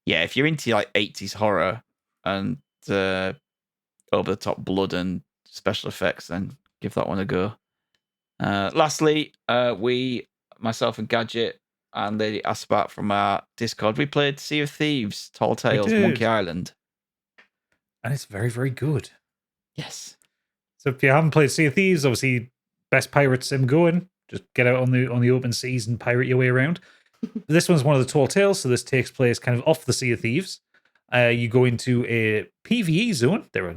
yeah, if you're into like 80s horror and over-the-top blood and special effects, then give that one a go. Lastly, myself and Gadget and Lady Aspat from our Discord, we played Sea of Thieves, Tall Tales, Monkey Island. And it's very, very good. Yes. So if you haven't played Sea of Thieves, obviously best pirate sim going. Just get out on the open seas and pirate your way around. This one's one of the Tall Tales, so this takes place kind of off the Sea of Thieves. You go into a PvE zone. There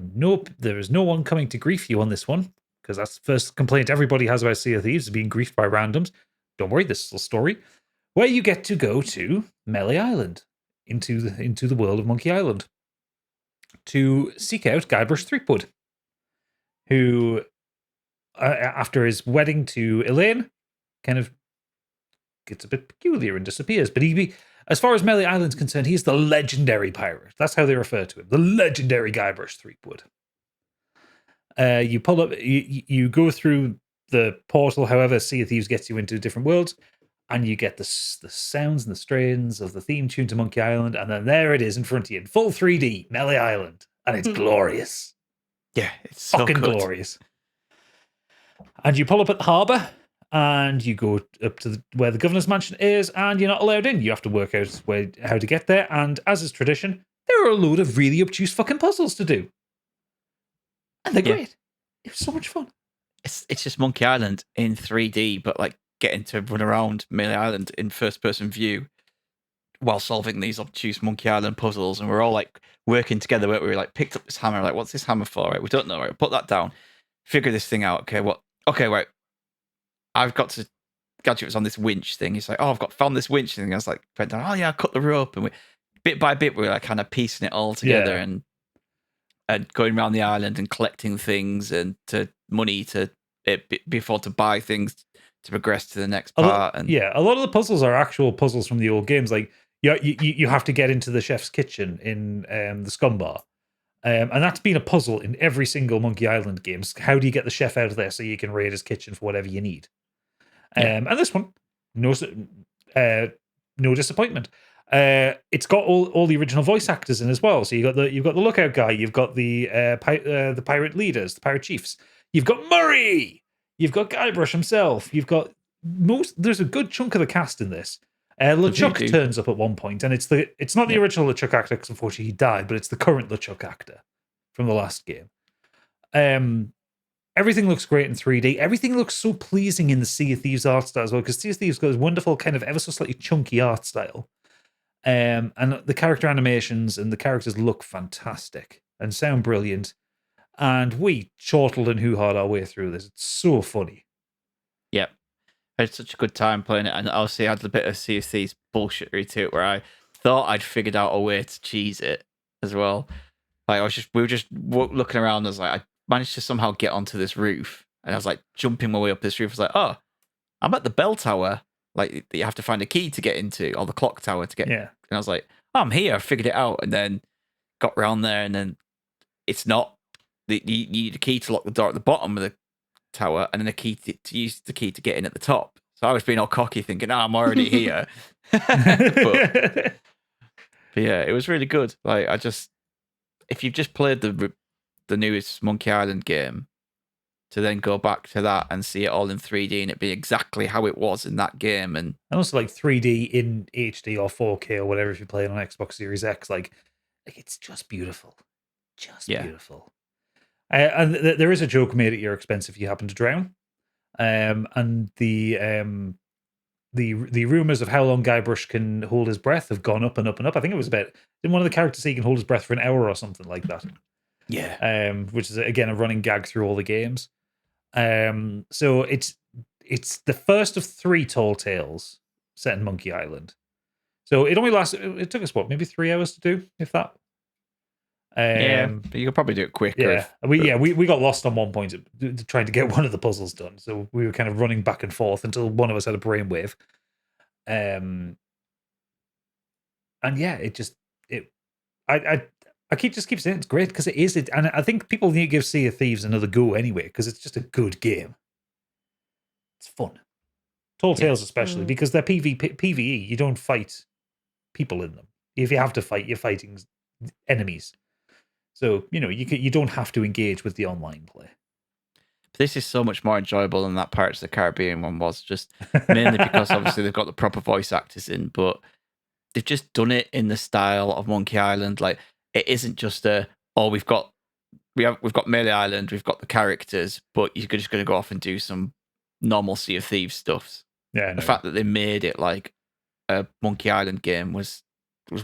is no one coming to grief you on this one, because that's the first complaint everybody has about Sea of Thieves, is being griefed by randoms. Don't worry, this is a story where you get to go to Melee Island, into the world of Monkey Island, to seek out Guybrush Threepwood, who, after his wedding to Elaine, kind of gets a bit peculiar and disappears. But as far as Melee Island's concerned, he's the legendary pirate. That's how they refer to him, the legendary Guybrush Threepwood. You pull up, you go through the portal, however, Sea of Thieves gets you into different worlds, and you get the sounds and the strains of the theme tune to Monkey Island, and then there it is in front of you in full 3D, Melee Island, and it's glorious. Yeah, it's so fucking good. Glorious. And you pull up at the harbour, and you go up to where the governor's mansion is, and you're not allowed in. You have to work out how to get there, and as is tradition, there are a load of really obtuse fucking puzzles to do. And they're great. It was so much fun. It's just Monkey Island in 3D, but like getting to run around Melee Island in first-person view while solving these obtuse Monkey Island puzzles, and we're all like working together. Where we like picked up this hammer, like, what's this hammer for? Right, we don't know. Right, put that down. Figure this thing out. Okay, right. I've got to. Gadget was on this winch thing. He's like, oh, found this winch thing. I was like, went down. Oh yeah, I cut the rope, and bit by bit we were like kind of piecing it all together and going around the island and collecting things and money to before to buy things to progress to the next part. A lot of the puzzles are actual puzzles from the old games. Like you have to get into the chef's kitchen in the Scum Bar. And that's been a puzzle in every single Monkey Island game. How do you get the chef out of there so you can raid his kitchen for whatever you need? And this one, no disappointment. It's got all the original voice actors in as well. So you've got the lookout guy, you've got the pirate leaders, the pirate chiefs. You've got Murray, you've got Guybrush himself. You've got there's a good chunk of the cast in this. LeChuck turns up at one point, and it's not the original LeChuck actor, because unfortunately he died, but it's the current LeChuck actor from the last game. Everything looks great in 3D. Everything looks so pleasing in the Sea of Thieves art style as well, because Sea of Thieves got this wonderful kind of ever so slightly chunky art style. And the character animations and the characters look fantastic and sound brilliant. And we chortled and hoo-hawed our way through this. It's so funny. Yep. I had such a good time playing it, and obviously I had a bit of Sea of Thieves bullshittery to it, where I thought I'd figured out a way to cheese it as well. Like we were just looking around. I was like, I managed to somehow get onto this roof, and I was like jumping my way up this roof. I was like, oh, I'm at the bell tower. Like you have to find a key to get into, or the clock tower to get. Yeah. And I was like, oh, I'm here. I figured it out, and then got round there, and then it's not. You need a key to lock the door at the bottom of the tower, and then a key to use the key to get in at the top. So I was being all cocky, thinking, "Oh, I'm already here." but yeah, it was really good. Like if you've just played the newest Monkey Island game, to then go back to that and see it all in 3D and it be exactly how it was in that game, and also like 3D in HD or 4K or whatever if you're playing on Xbox Series X, like it's just beautiful, beautiful. And there is a joke made at your expense if you happen to drown. And the rumors of how long Guybrush can hold his breath have gone up and up and up. I think it was about in one of the characters he can hold his breath for an hour or something like that. Yeah. Which is again a running gag through all the games. So it's the first of 3 tall tales set in Monkey Island. So it only lasted. It took us maybe 3 hours to do, if that. Yeah, but you could probably do it quicker. Yeah, we got lost on one point trying to get one of the puzzles done. So we were kind of running back and forth until one of us had a brainwave. And yeah, I keep saying it's great because it is it, and I think people need to give Sea of Thieves another go anyway because it's just a good game. It's fun. Tall Tales especially because they're PvE. You don't fight people in them. If you have to fight, you're fighting enemies. So, you don't have to engage with the online play. This is so much more enjoyable than that Pirates of the Caribbean one was, just mainly because obviously they've got the proper voice actors in, but they've just done it in the style of Monkey Island. Like, it isn't just we've got Melee Island, we've got the characters, but you're just going to go off and do some normal Sea of Thieves stuff. Yeah, the fact that they made it like a Monkey Island game was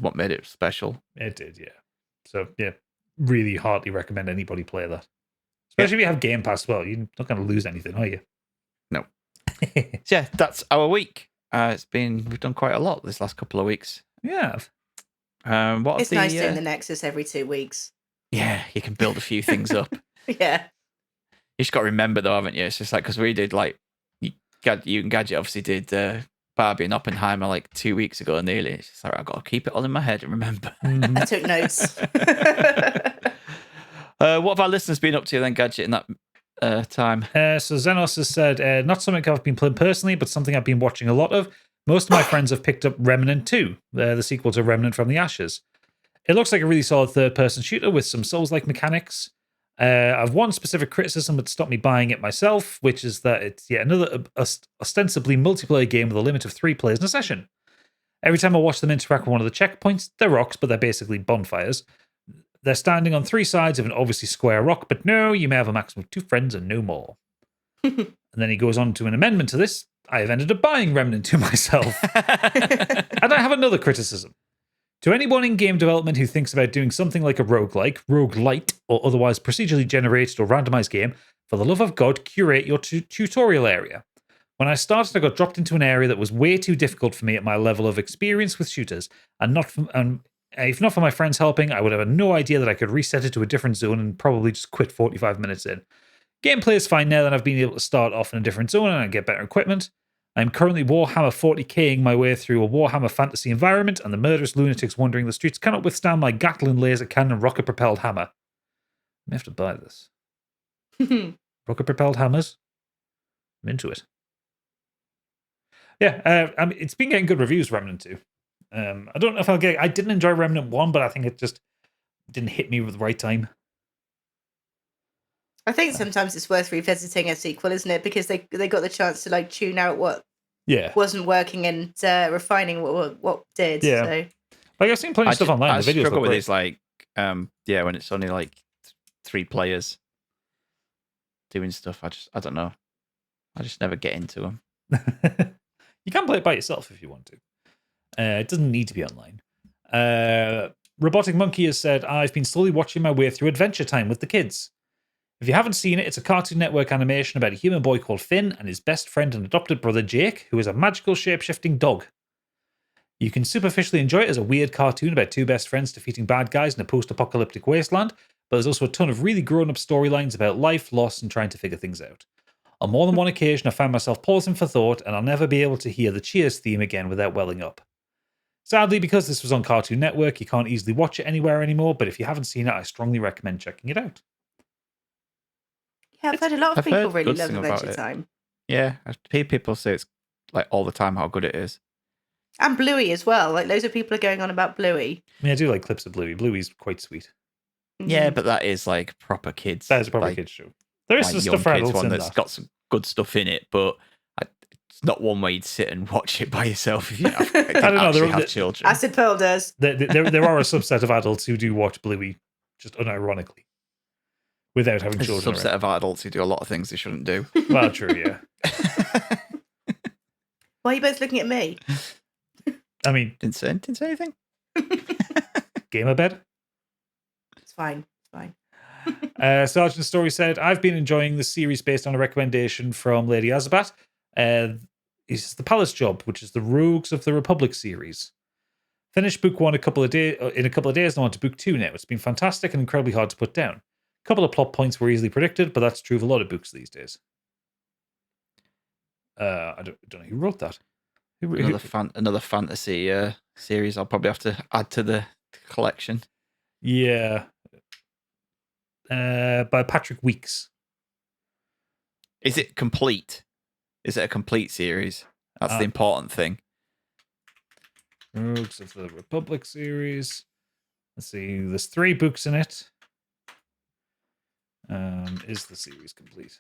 what made it special. It did, yeah. So, yeah. Really heartily recommend anybody play that. Especially if you have Game Pass as well. You're not going to lose anything, are you? No. Yeah, that's our week. We've done quite a lot this last couple of weeks. Yeah. It's nice doing the Nexus every 2 weeks. Yeah, you can build a few things up. Yeah. You just got to remember though, haven't you? It's just like, because we did like, you and Gadget obviously did Barbie and Oppenheimer like 2 weeks ago nearly. It's just like, I've got to keep it all in my head and remember. I took notes. What have our listeners been up to then, Gadget, in that time? So Xenos has said, not something I've been playing personally, but something I've been watching a lot of. Most of my friends have picked up Remnant 2, the sequel to Remnant from the Ashes. It looks like a really solid third-person shooter with some Souls-like mechanics. I've one specific criticism that stopped me buying it myself, which is that it's yet another ostensibly multiplayer game with a limit of 3 players in a session. Every time I watch them interact with one of the checkpoints, they're rocks, but they're basically bonfires. They're standing on 3 sides of an obviously square rock, but no, you may have a maximum of 2 friends and no more. And then he goes on to an amendment to this. I have ended up buying Remnant 2 myself. And I have another criticism. To anyone in game development who thinks about doing something like a roguelite, or otherwise procedurally generated or randomized game, for the love of God, curate your tutorial area. When I started, I got dropped into an area that was way too difficult for me at my level of experience with shooters, and if not for my friends helping, I would have no idea that I could reset it to a different zone and probably just quit 45 minutes in. Gameplay is fine now that I've been able to start off in a different zone and I get better equipment. I'm currently Warhammer 40k'ing my way through a Warhammer fantasy environment, and the murderous lunatics wandering the streets cannot withstand my Gatling laser cannon rocket-propelled hammer. I may have to buy this. Rocket-propelled hammers? I'm into it. Yeah, it's been getting good reviews, Remnant 2. I don't know if I didn't enjoy Remnant 1, but I think it just didn't hit me with the right time. I think sometimes it's worth revisiting a sequel, isn't it? Because they got the chance to like tune out what wasn't working and refining what did. Yeah. So. Like I've seen plenty of stuff online. I The videos struggle look with great. these like when it's only like 3 players doing stuff. I don't know. I just never get into them. You can play it by yourself if you want to. It doesn't need to be online. Robotic Monkey has said, I've been slowly watching my way through Adventure Time with the kids. If you haven't seen it, it's a Cartoon Network animation about a human boy called Finn and his best friend and adopted brother Jake, who is a magical shape-shifting dog. You can superficially enjoy it as a weird cartoon about 2 best friends defeating bad guys in a post-apocalyptic wasteland, but there's also a ton of really grown-up storylines about life, loss, and trying to figure things out. On more than one occasion, I found myself pausing for thought, and I'll never be able to hear the Cheers theme again without welling up. Sadly, because this was on Cartoon Network, you can't easily watch it anywhere anymore, but if you haven't seen it, I strongly recommend checking it out. Yeah, I've heard a lot of I've people heard really good love thing about Adventure it. Time. Yeah, I hear people say it's like all the time how good it is. And Bluey as well. Like loads of people are going on about Bluey. I mean, I do like clips of Bluey. Bluey's quite sweet. Yeah, but that is like proper kids. That is a proper like, kids show. There is like some young stuff for kids adults one in that's that. got some good stuff in it, but it's not one where you'd sit and watch it by yourself if you have, I don't know, actually there- have children. Acid Pearl does. There are a subset of adults who do watch Bluey just unironically without having There's a children. subset of adults who do a lot of things they shouldn't do. Well, true, yeah. Why are you both looking at me? I mean, Didn't say anything. gamer bed. It's fine. Sergeant Story said, I've been enjoying the series based on a recommendation from Lady Azabat. It's The Palace Job, which is the Rogues of the Republic series. Finished book 1 in a couple of days and I want to book 2 now. It's been fantastic and incredibly hard to put down. A couple of plot points were easily predicted, but that's true of a lot of books these days. I don't know who wrote that. Another fantasy series I'll probably have to add to the collection. Yeah. By Patrick Weeks. Is it complete? Is it a complete series? That's the important thing. Rogues of the Republic series. Let's see. There's 3 books in it. Is the series complete?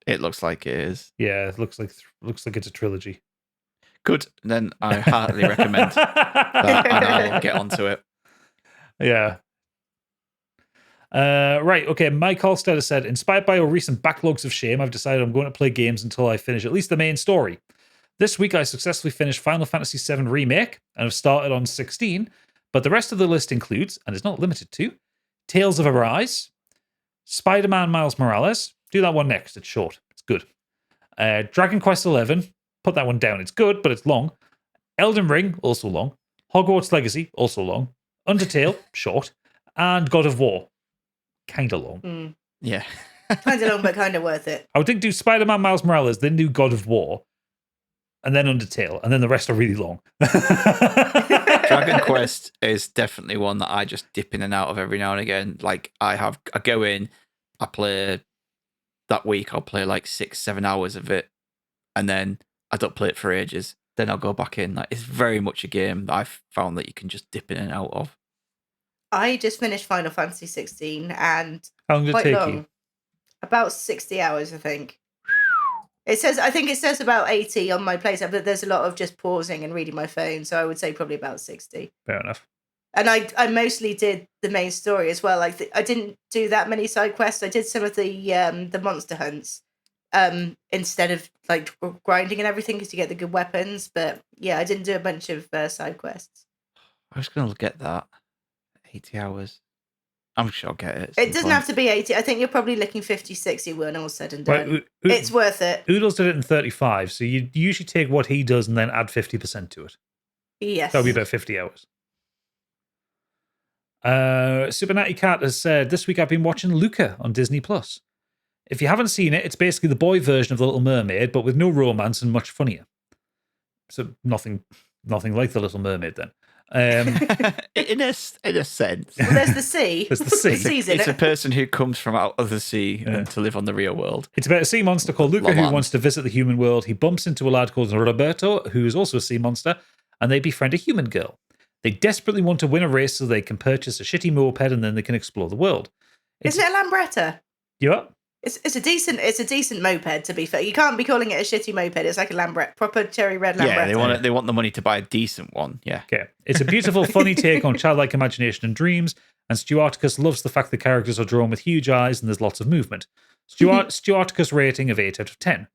It looks like it is. Yeah, it looks like it's a trilogy. Good. Then I heartily recommend that, and I'll get onto it. Yeah. Right, okay. Mike Halstead has said, inspired by your recent backlogs of shame, I've decided I'm going to play games until I finish at least the main story. This week I successfully finished Final Fantasy VII Remake and have started on 16, but the rest of the list includes, and is not limited to, Tales of Arise, Spider-Man Miles Morales. Do that one next, it's short, it's good. Dragon Quest XI, put that one down, it's good, but it's long. Elden Ring, also long. Hogwarts Legacy, also long. Undertale, short. And God of War, kind of long. Yeah. Kind of long, but kind of worth it. I would think do Spider-Man Miles Morales, then do God of War, and then Undertale, and then the rest are really long. Dragon Quest is definitely one that I just dip in and out of every now and again. Like I go in, I play that week, I'll play like 6-7 hours of it, and then I don't play it for ages. Then I'll go back in. Like, it's very much a game that I've found that you can just dip in and out of. I just finished Final Fantasy 16 and How long did it quite take long. you? About 60 hours, I think. I think it says about 80 on my playtime, but there's a lot of just pausing and reading my phone, so I would say probably about 60. Fair enough. And I mostly did the main story as well. Like I didn't do that many side quests. I did some of the monster hunts instead of like grinding and everything because you get the good weapons. But yeah, I didn't do a bunch of side quests. I was going to get that. 80 hours. I'm sure I'll get it. It doesn't have to be 80. I think you're probably looking 50, 60 when all said and done. Right, it's worth it. Oodles did it in 35, so you usually take what he does and then add 50% to it. Yes. That would be about 50 hours. Super Natty Cat has said, this week I've been watching Luca on Disney+. If you haven't seen it, it's basically the boy version of The Little Mermaid, but with no romance and much funnier. So nothing like The Little Mermaid then. in a sense. Well, there's the sea. There's the sea. The sea's in It's it. a person who comes from out of the sea and to live on the real world. It's about a sea monster called Luca who Land. wants to visit the human world. He bumps into a lad called Roberto, who is also a sea monster, and they befriend a human girl. They desperately want to win a race so they can purchase a shitty moped and then they can explore the world. Isn't it a Lambretta? Yeah. It's a decent moped, to be fair. You can't be calling it a shitty moped. It's like a Lambretta, proper cherry red Lambretta. Yeah, they want the money to buy a decent one. Yeah. Okay. It's a beautiful, funny take on childlike imagination and dreams, and Stuarticus loves the fact the characters are drawn with huge eyes and there's lots of movement. Stuarticus rating of 8 out of 10.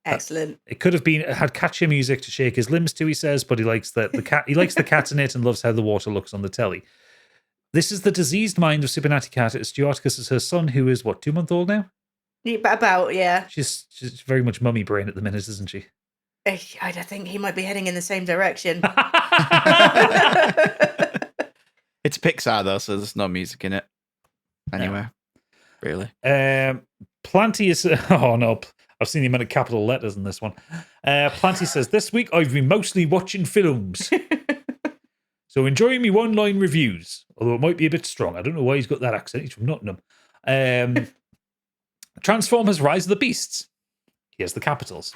Excellent. It could have had catchier music to shake his limbs to, he says, but he likes the cat. He likes the cats in it and loves how the water looks on the telly. This is the diseased mind of Super Natty Cat. Stuarticus is her son, who is 2 months old now. About, yeah. She's very much mummy brain at the minute, isn't she? I think he might be heading in the same direction. It's Pixar though, so there's no music in it. Anyway, really. Planty is. Oh no, I've seen the amount of capital letters in this one. Planty says, this week I've been mostly watching films. So enjoying me one-line reviews, although it might be a bit strong. I don't know why he's got that accent. He's from Nottingham. Transformers Rise of the Beasts. Here's the capitals.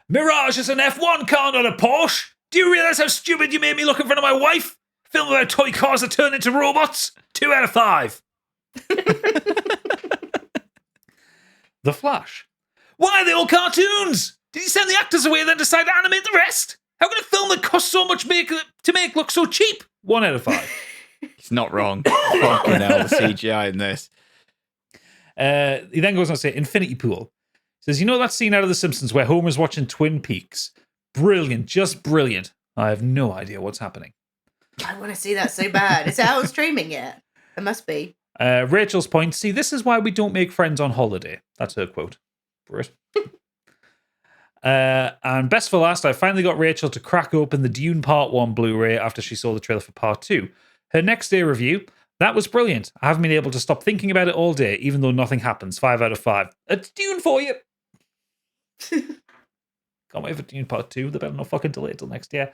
Mirage is an F1 car, not a Porsche. Do you realise how stupid you made me look in front of my wife? Film about toy cars that turn into robots? 2 out of 5. The Flash. Why are they all cartoons? Did you send the actors away and then decide to animate the rest? How can a film that costs so much to make look so cheap? 1 out of 5. It's not wrong. Fucking hell, the CGI in this. He then goes on to say, Infinity Pool. He says, you know that scene out of The Simpsons where Homer's watching Twin Peaks? Brilliant, just brilliant. I have no idea what's happening. I want to see that so bad. Is it out on streaming yet? It must be. Rachel's point, see, this is why we don't make friends on holiday. That's her quote. Brit. And best for last, I finally got Rachel to crack open the Dune Part 1 Blu-ray after she saw the trailer for Part 2. Her next day review, that was brilliant. I haven't been able to stop thinking about it all day, even though nothing happens. 5 out of 5. It's Dune for you. Can't wait for Dune Part 2. They better not fucking delay it till next year.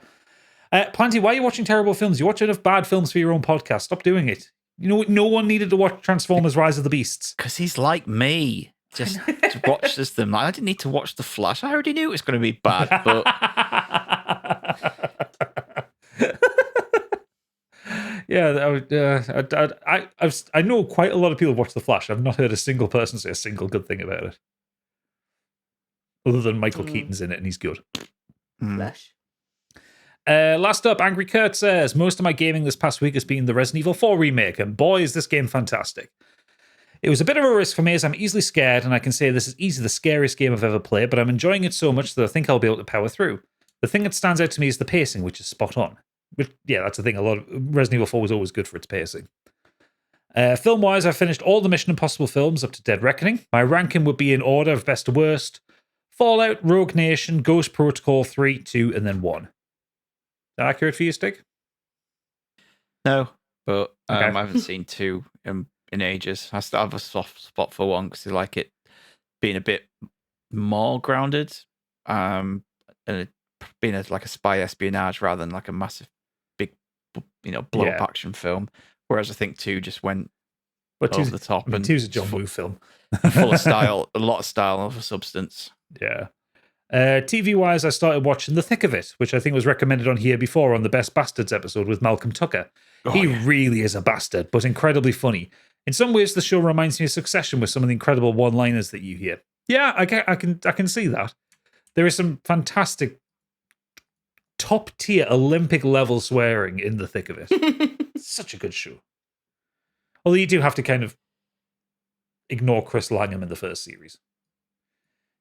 Planty, why are you watching terrible films? You watch enough bad films for your own podcast. Stop doing it. You know, no one needed to watch Transformers Rise of the Beasts. Because he's like me. Just watches them. Like, I didn't need to watch The Flash. I already knew it was going to be bad, but... I know quite a lot of people watch The Flash. I've not heard a single person say a single good thing about it. Other than Michael Keaton's in it, and he's good. Flash. Last up, Angry Kurt says, most of my gaming this past week has been the Resident Evil 4 remake, and boy, is this game fantastic. It was a bit of a risk for me as I'm easily scared, and I can say this is easily the scariest game I've ever played, but I'm enjoying it so much that I think I'll be able to power through. The thing that stands out to me is the pacing, which is spot on. Which, yeah, that's the thing. A lot of Resident Evil 4 was always good for its pacing. Film-wise, I finished all the Mission Impossible films up to Dead Reckoning. My ranking would be in order of best to worst. Fallout, Rogue Nation, Ghost Protocol 3, 2, and then 1. Is that accurate for you, Stig? No, but Okay. I haven't seen 2 in ages. I still have a soft spot for 1 because I like it being a bit more grounded, and it being like a spy espionage rather than like a massive, big, blow up action film. Whereas I think 2 just went over the top. And 2's a John Woo film. full of style, a lot of style and of substance. Yeah. TV-wise, I started watching The Thick of It, which I think was recommended on here before on the Best Bastards episode with Malcolm Tucker. He really is a bastard, but incredibly funny. In some ways, the show reminds me of Succession with some of the incredible one-liners that you hear. Yeah, I can see that. There is some fantastic top-tier Olympic-level swearing in The Thick of It. It's such a good show. Although you do have to kind of ignore Chris Langham in the first series.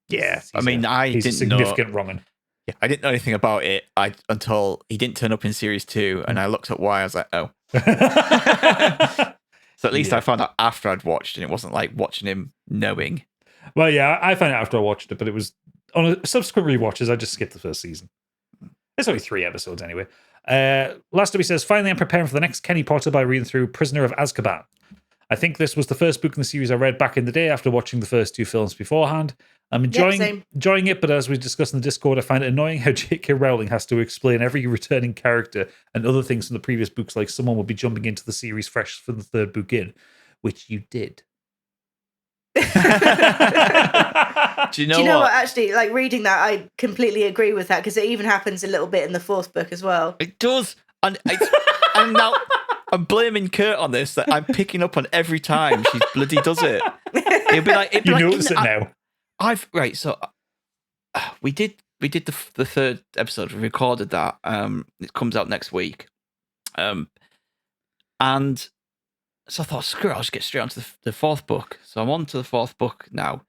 Yeah, I mean, he's a significant wrong'un. Yeah, I didn't know anything about it until he didn't turn up in series 2, and I looked at why. I was like, oh. So at least I found out after I'd watched, and it wasn't like watching him knowing. Well, yeah, I found out after I watched it, but it was on a subsequent rewatches. I just skipped the first season. There's only 3 episodes anyway. Last up, he says, finally, I'm preparing for the next Kenny Potter by reading through Prisoner of Azkaban. I think this was the first book in the series I read back in the day after watching the first 2 films beforehand. I'm enjoying it, but as we discussed in the Discord, I find it annoying how J.K. Rowling has to explain every returning character and other things from the previous books, like someone will be jumping into the series fresh from the 3rd book in, which you did. Do you know what? Actually, like reading that, I completely agree with that because it even happens a little bit in the 4th book as well. It does. And now I'm blaming Kurt on this, that I'm picking up on every time she bloody does it. It'll be like, you notice it now. So we did the 3rd episode. We recorded that. It comes out next week. And so I thought, screw it, I'll just get straight onto the 4th book. So I'm on to the 4th book now.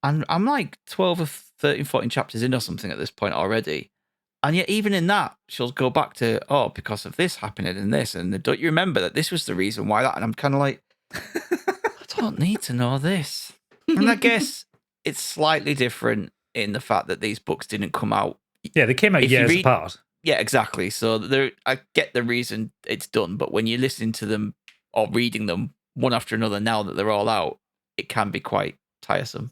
And I'm like 12 or 13, 14 chapters in or something at this point already. And yet even in that, she'll go back to, because of this happening and this. And don't you remember that this was the reason why that? And I'm kind of like, I don't need to know this. And I guess it's slightly different in the fact that these books didn't come out. Yeah, they came out years apart. Yeah, exactly. So I get the reason it's done. But when you're listening to them or reading them one after another now that they're all out, it can be quite tiresome.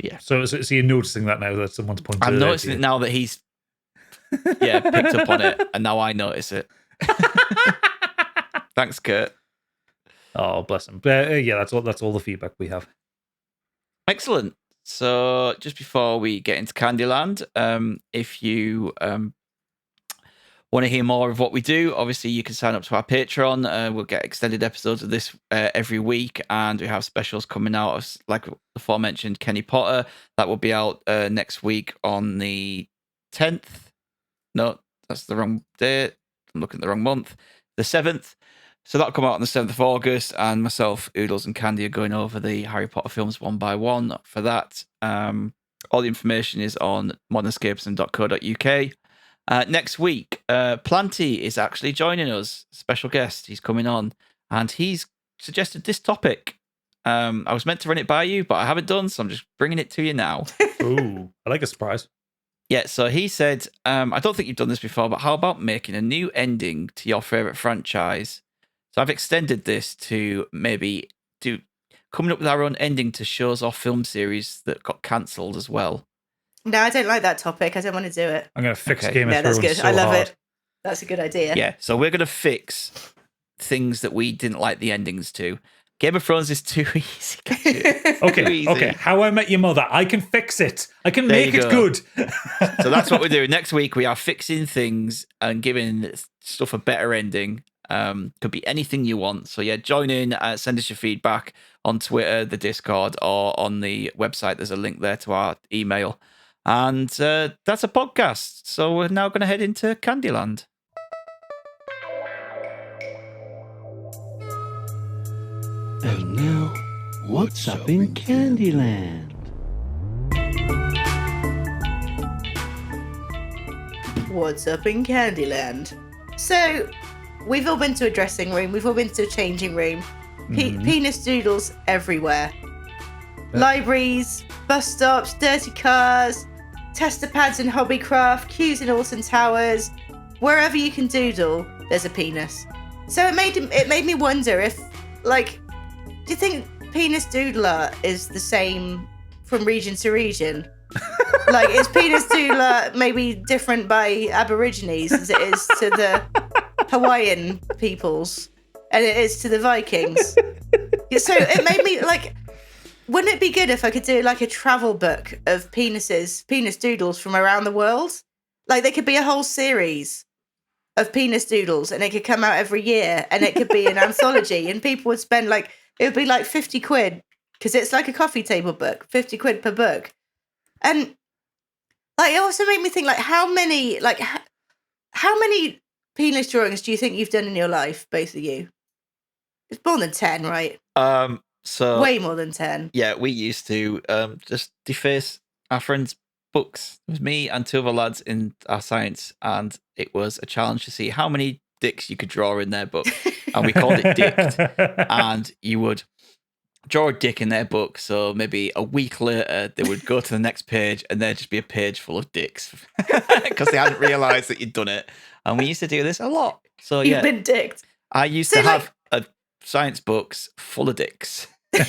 Yeah. So you're noticing that now that someone's pointed I'm it noticing it now that he's picked up on it, and now I notice it. Thanks, Kurt. Oh, bless him. That's all the feedback we have. Excellent. So just before we get into Candyland, if you want to hear more of what we do, obviously you can sign up to our Patreon. We'll get extended episodes of this every week, and we have specials coming out of, like the aforementioned Kenny Potter. That will be out next week on the 10th. No, that's the wrong date. I'm looking at the wrong month. The 7th. So that'll come out on the 7th of August, and myself, Oodles, and Candy are going over the Harry Potter films one by one for that. All the information is on modernescapism.co.uk. Next week, Planty is actually joining us, special guest. He's coming on, and he's suggested this topic. I was meant to run it by you, but I haven't done, so I'm just bringing it to you now. Ooh, I like a surprise. Yeah, so he said, I don't think you've done this before, but how about making a new ending to your favourite franchise? So I've extended this to maybe coming up with our own ending to shows or film series that got cancelled as well. No, I don't like that topic. I don't want to do it. I'm going to fix Okay. Game of Yeah, Thrones. that's good. So I love hard. it. That's a good idea. Yeah, so we're going to fix things that we didn't like the endings to. Game of Thrones is too easy. Too Okay, easy. okay. How I Met Your Mother. I can fix it. I can There make you it go. good. So that's what we're doing. Next week, we are fixing things and giving stuff a better ending. Could be anything you want. So yeah, join in, send us your feedback on Twitter, the Discord, or on the website. There's a link there to our email. And that's a podcast. So we're now going to head into Candyland. And now, what's up in Candyland? What's up in Candyland? So, we've all been to a dressing room. We've all been to a changing room. Penis doodles everywhere. Libraries, bus stops, dirty cars, tester pads in Hobbycraft, queues in Alton Towers. Wherever you can doodle, there's a penis. So it made me wonder if, like, do you think penis doodler is the same from region to region? Like, is penis doodler maybe different by Aborigines as it is to the Hawaiian peoples and it is to the Vikings? Yeah, so it made me, like, wouldn't it be good if I could do, like, a travel book of penis doodles from around the world? Like, there could be a whole series of penis doodles and it could come out every year and it could be an anthology and people would spend, like, it would be like 50 quid because it's like a coffee table book, 50 quid per book. And, like, it also made me think, like, how many penis drawings do you think you've done in your life, both of you? It's more than 10, right? So Way more than 10. yeah, we used to just deface our friends' books. It was me and two other lads in our science, and it was a challenge to see how many dicks you could draw in their book. And we called it Dicked. And you would draw a dick in their book. So maybe a week later, they would go to the next page and there'd just be a page full of dicks because they hadn't realised that you'd done it. And we used to do this a lot. So yeah, You've been dicked. I used So, to have a science books full of dicks. It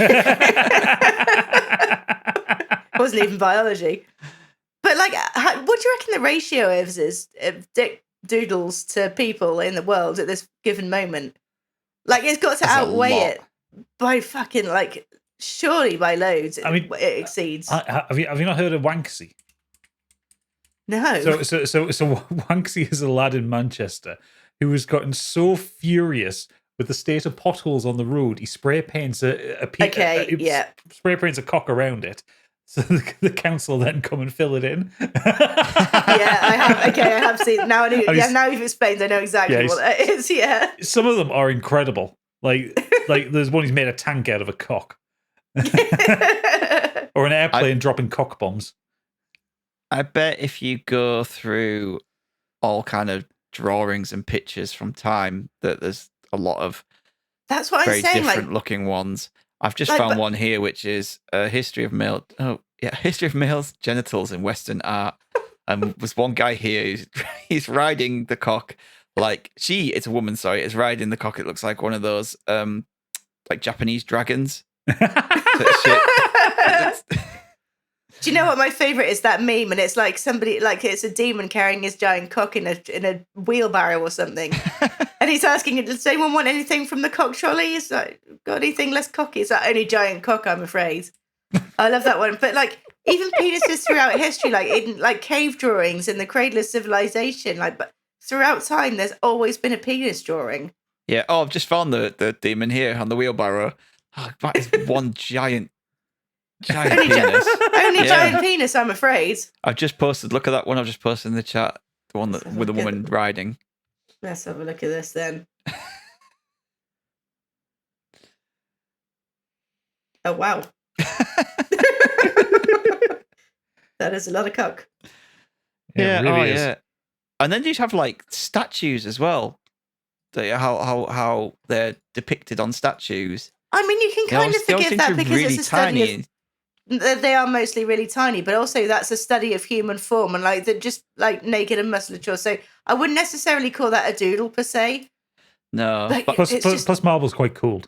wasn't even biology. But, like, what do you reckon the ratio is of dick doodles to people in the world at this given moment? Like, it's got to That's a outweigh lot. it by fucking, like, surely by loads. I mean, it exceeds. Have you not heard of Wanksy? No. So Wanksy is a lad in Manchester who has gotten so furious with the state of potholes on the road, he spray paints spray paints a cock around it. So the council then come and fill it in. Yeah, I have. Okay, I have seen. Now you've explained. I know exactly what that is. Yeah. Some of them are incredible. Like there's one he's made a tank out of a cock, or an airplane dropping cock bombs. I bet if you go through all kind of drawings and pictures from time, that there's a lot of That's what very I'm saying. different Like, looking ones. I've just found one here, which is a history of history of males' genitals in Western art. And there's one guy here he's riding the cock like it's a woman. Sorry, is riding the cock. It looks like one of those like Japanese dragons. do you know what my favorite is? That meme, and it's like somebody, like it's a demon carrying his giant cock in a wheelbarrow or something, and he's asking, "Does anyone want anything from the cock trolley?" He's like, "Got anything less cocky?" It's that only giant cock, I'm afraid. I love that one, but like even penises throughout history, like in like cave drawings in the cradle of civilization, like but throughout time, there's always been a penis drawing. Yeah. Oh, I've just found the demon here on the wheelbarrow. Oh, that is one giant penis. Only giant penis, I'm afraid. I've just posted. Look at that one. I've just posted in the chat. The one with a woman riding. Let's have a look at this then. Oh, wow. That is a lot of cock. Yeah, it really is. yeah. And then you'd have like statues as well. How they're depicted on statues. I mean, you can kind of They all forgive seem that to be because really it's a study tiny. of. They are mostly really tiny, but also that's a study of human form and like they're just like naked and musculature. So I wouldn't necessarily call that a doodle per se. No. Like, But, Plus, Marble's quite cool.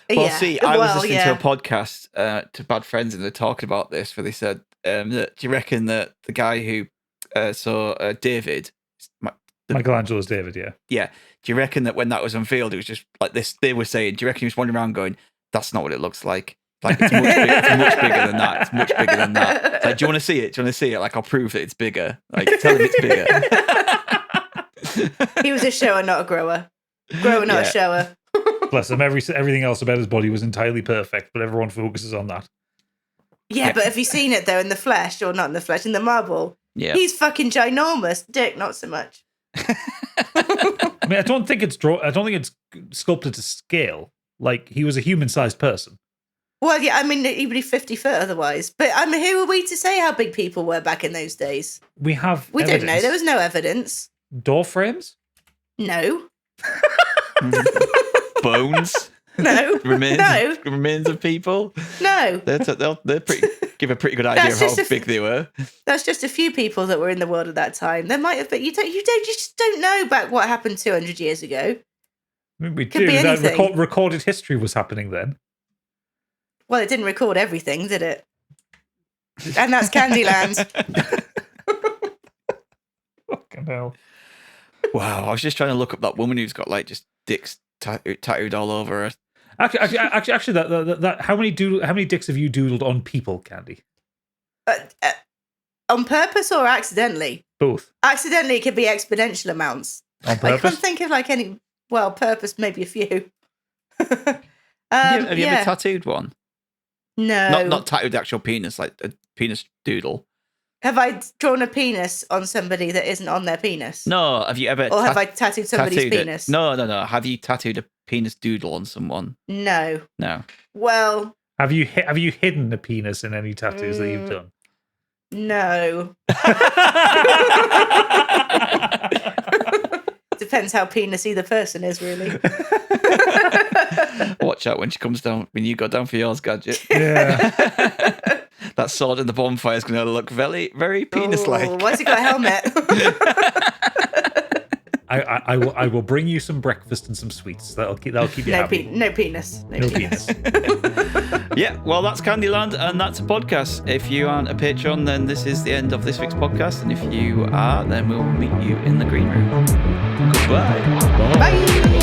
well, yeah. see, I was Well, listening yeah. to a podcast to Bad Friends, and they're talking about this, where they said, that, do you reckon that the guy who saw David, Michelangelo's David, yeah. yeah, do you reckon that when that was unveiled, it was just like this? They were saying, do you reckon he was wandering around going, that's not what it looks like? Like, it's much bigger than that. It's much bigger than that. Like, do you want to see it? Do you want to see it? Like, I'll prove that it's bigger. Like, tell him it's bigger. He was a shower, not a grower. Grower, not a shower. Bless him. Everything else about his body was entirely perfect, but everyone focuses on that. Yeah, but have you seen it though in the flesh, or not in the flesh, in the marble? Yeah. He's fucking ginormous. Dick, not so much. I mean, I don't think it's sculpted to scale. Like, he was a human-sized person. Well, yeah, I mean, he'd be 50 foot otherwise. But I mean, who are we to say how big people were back in those days? We have We evidence. don't know. There was no evidence. Door frames? No. Bones. No. Remains of people. No. They're give a pretty good idea of That's how just big they were. That's just a few people that were in the world at that time. There might have been. You just don't know about what happened 200 years ago. I mean, we Could do. be That anything. recorded history was happening then. Well, it didn't record everything, did it? And that's Candyland. Fucking hell. Wow, I was just trying to look up that woman who's got like just dicks tattooed all over her. Actually, that how many dicks have you doodled on people, Candy? On purpose or accidentally? Both. Accidentally, it could be exponential amounts. On I purpose. can't think of like any. Well, purpose, maybe a few. Have you ever tattooed one? No. Not tattooed the actual penis, like a penis doodle. Have I drawn a penis on somebody that isn't on their penis? No, have you ever? Or have I tattooed somebody's tattooed it? penis? No. Have you tattooed a penis doodle on someone? No. No. Well, Have you hidden a penis in any tattoos that you've done? no. Depends how penisy the person is, really. Watch out when she comes down, when you go down for yours, Gadget. Yeah. That sword in the bonfire is going to look very, very penis-like. Oh, why's he got a helmet? I will bring you some breakfast and some sweets. That'll keep you happy. No penis. No penis. Yeah, well, that's Candyland, and that's a podcast. If you aren't a patron, then this is the end of this week's podcast, and if you are, then we'll meet you in the green room. Goodbye. Bye.